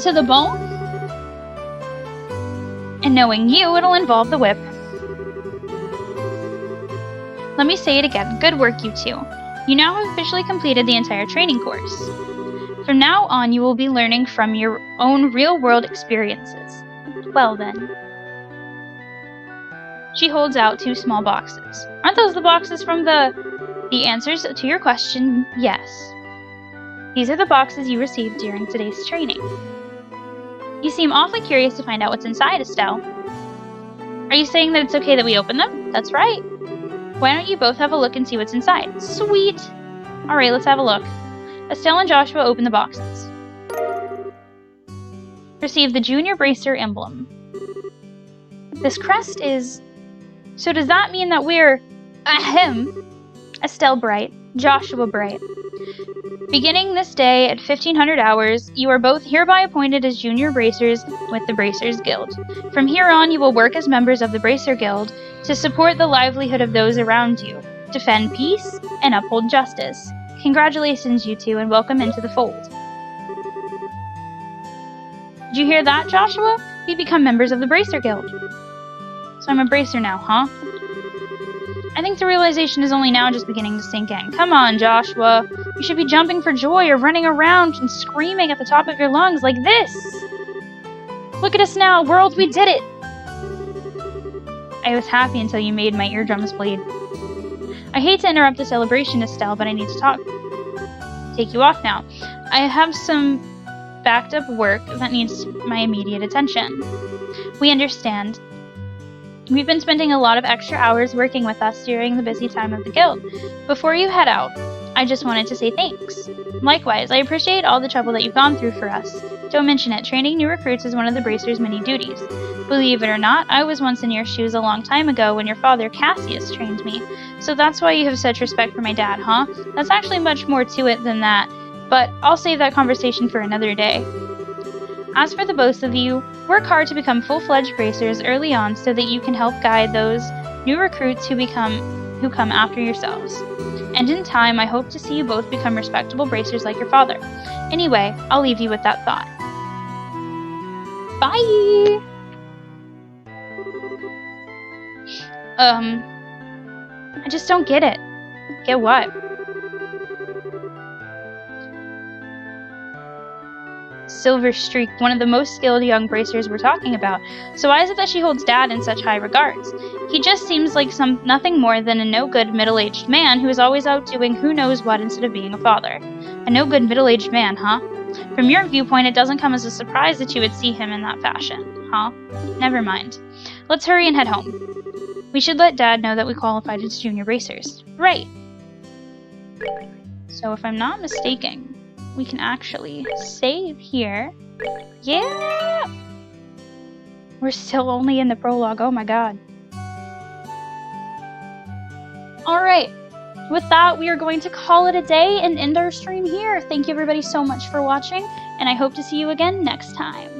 To the bone? And knowing you, it'll involve the whip. Let me say it again. Good work, you two. You now have officially completed the entire training course. From now on, you will be learning from your own real-world experiences. Well then. She holds out 2 small boxes. Aren't those the boxes from the answers to your question? Yes. These are the boxes you received during today's training. You seem awfully curious to find out what's inside, Estelle. Are you saying that it's okay that we open them? That's right. Why don't you both have a look and see what's inside? Sweet! Alright, let's have a look. Estelle and Joshua open the boxes. Receive the Junior Bracer Emblem. This crest is... So does that mean that we're... Ahem! Estelle Bright, Joshua Bright. Beginning this day at 1500 hours, you are both hereby appointed as Junior Bracers with the Bracers Guild. From here on, you will work as members of the Bracer Guild to support the livelihood of those around you, defend peace, and uphold justice. Congratulations, you two, and welcome into the fold. Did you hear that, Joshua? We become members of the Bracer Guild. I'm a bracer now, huh? I think the realization is only now just beginning to sink in. Come on, Joshua. You should be jumping for joy or running around and screaming at the top of your lungs like this. Look at us now, world, we did it! I was happy until you made my eardrums bleed. I hate to interrupt the celebration, Estelle, but I need to take you off now. I have some backed up work that needs my immediate attention. We understand. We've been spending a lot of extra hours working with us during the busy time of the guild. Before you head out, I just wanted to say thanks. Likewise, I appreciate all the trouble that you've gone through for us. Don't mention it, training new recruits is one of the Bracer's many duties. Believe it or not, I was once in your shoes a long time ago when your father Cassius trained me. So that's why you have such respect for my dad, huh? That's actually much more to it than that, but I'll save that conversation for another day. As for the both of you, work hard to become full-fledged Bracers early on so that you can help guide those new recruits who come after yourselves. And in time, I hope to see you both become respectable Bracers like your father. Anyway, I'll leave you with that thought. Bye! I just don't get it. Get what? Silver Streak, one of the most skilled young Bracers we're talking about. So why is it that she holds Dad in such high regards? He just seems like nothing more than a no-good middle-aged man who is always out doing who knows what instead of being a father. A no-good middle-aged man, huh? From your viewpoint, it doesn't come as a surprise that you would see him in that fashion, huh? Never mind. Let's hurry and head home. We should let Dad know that we qualified as junior Bracers. Right! So if I'm not mistaken, we can actually save here. Yeah! We're still only in the prologue, oh my god. Alright, with that, we are going to call it a day and end our stream here. Thank you everybody so much for watching, and I hope to see you again next time.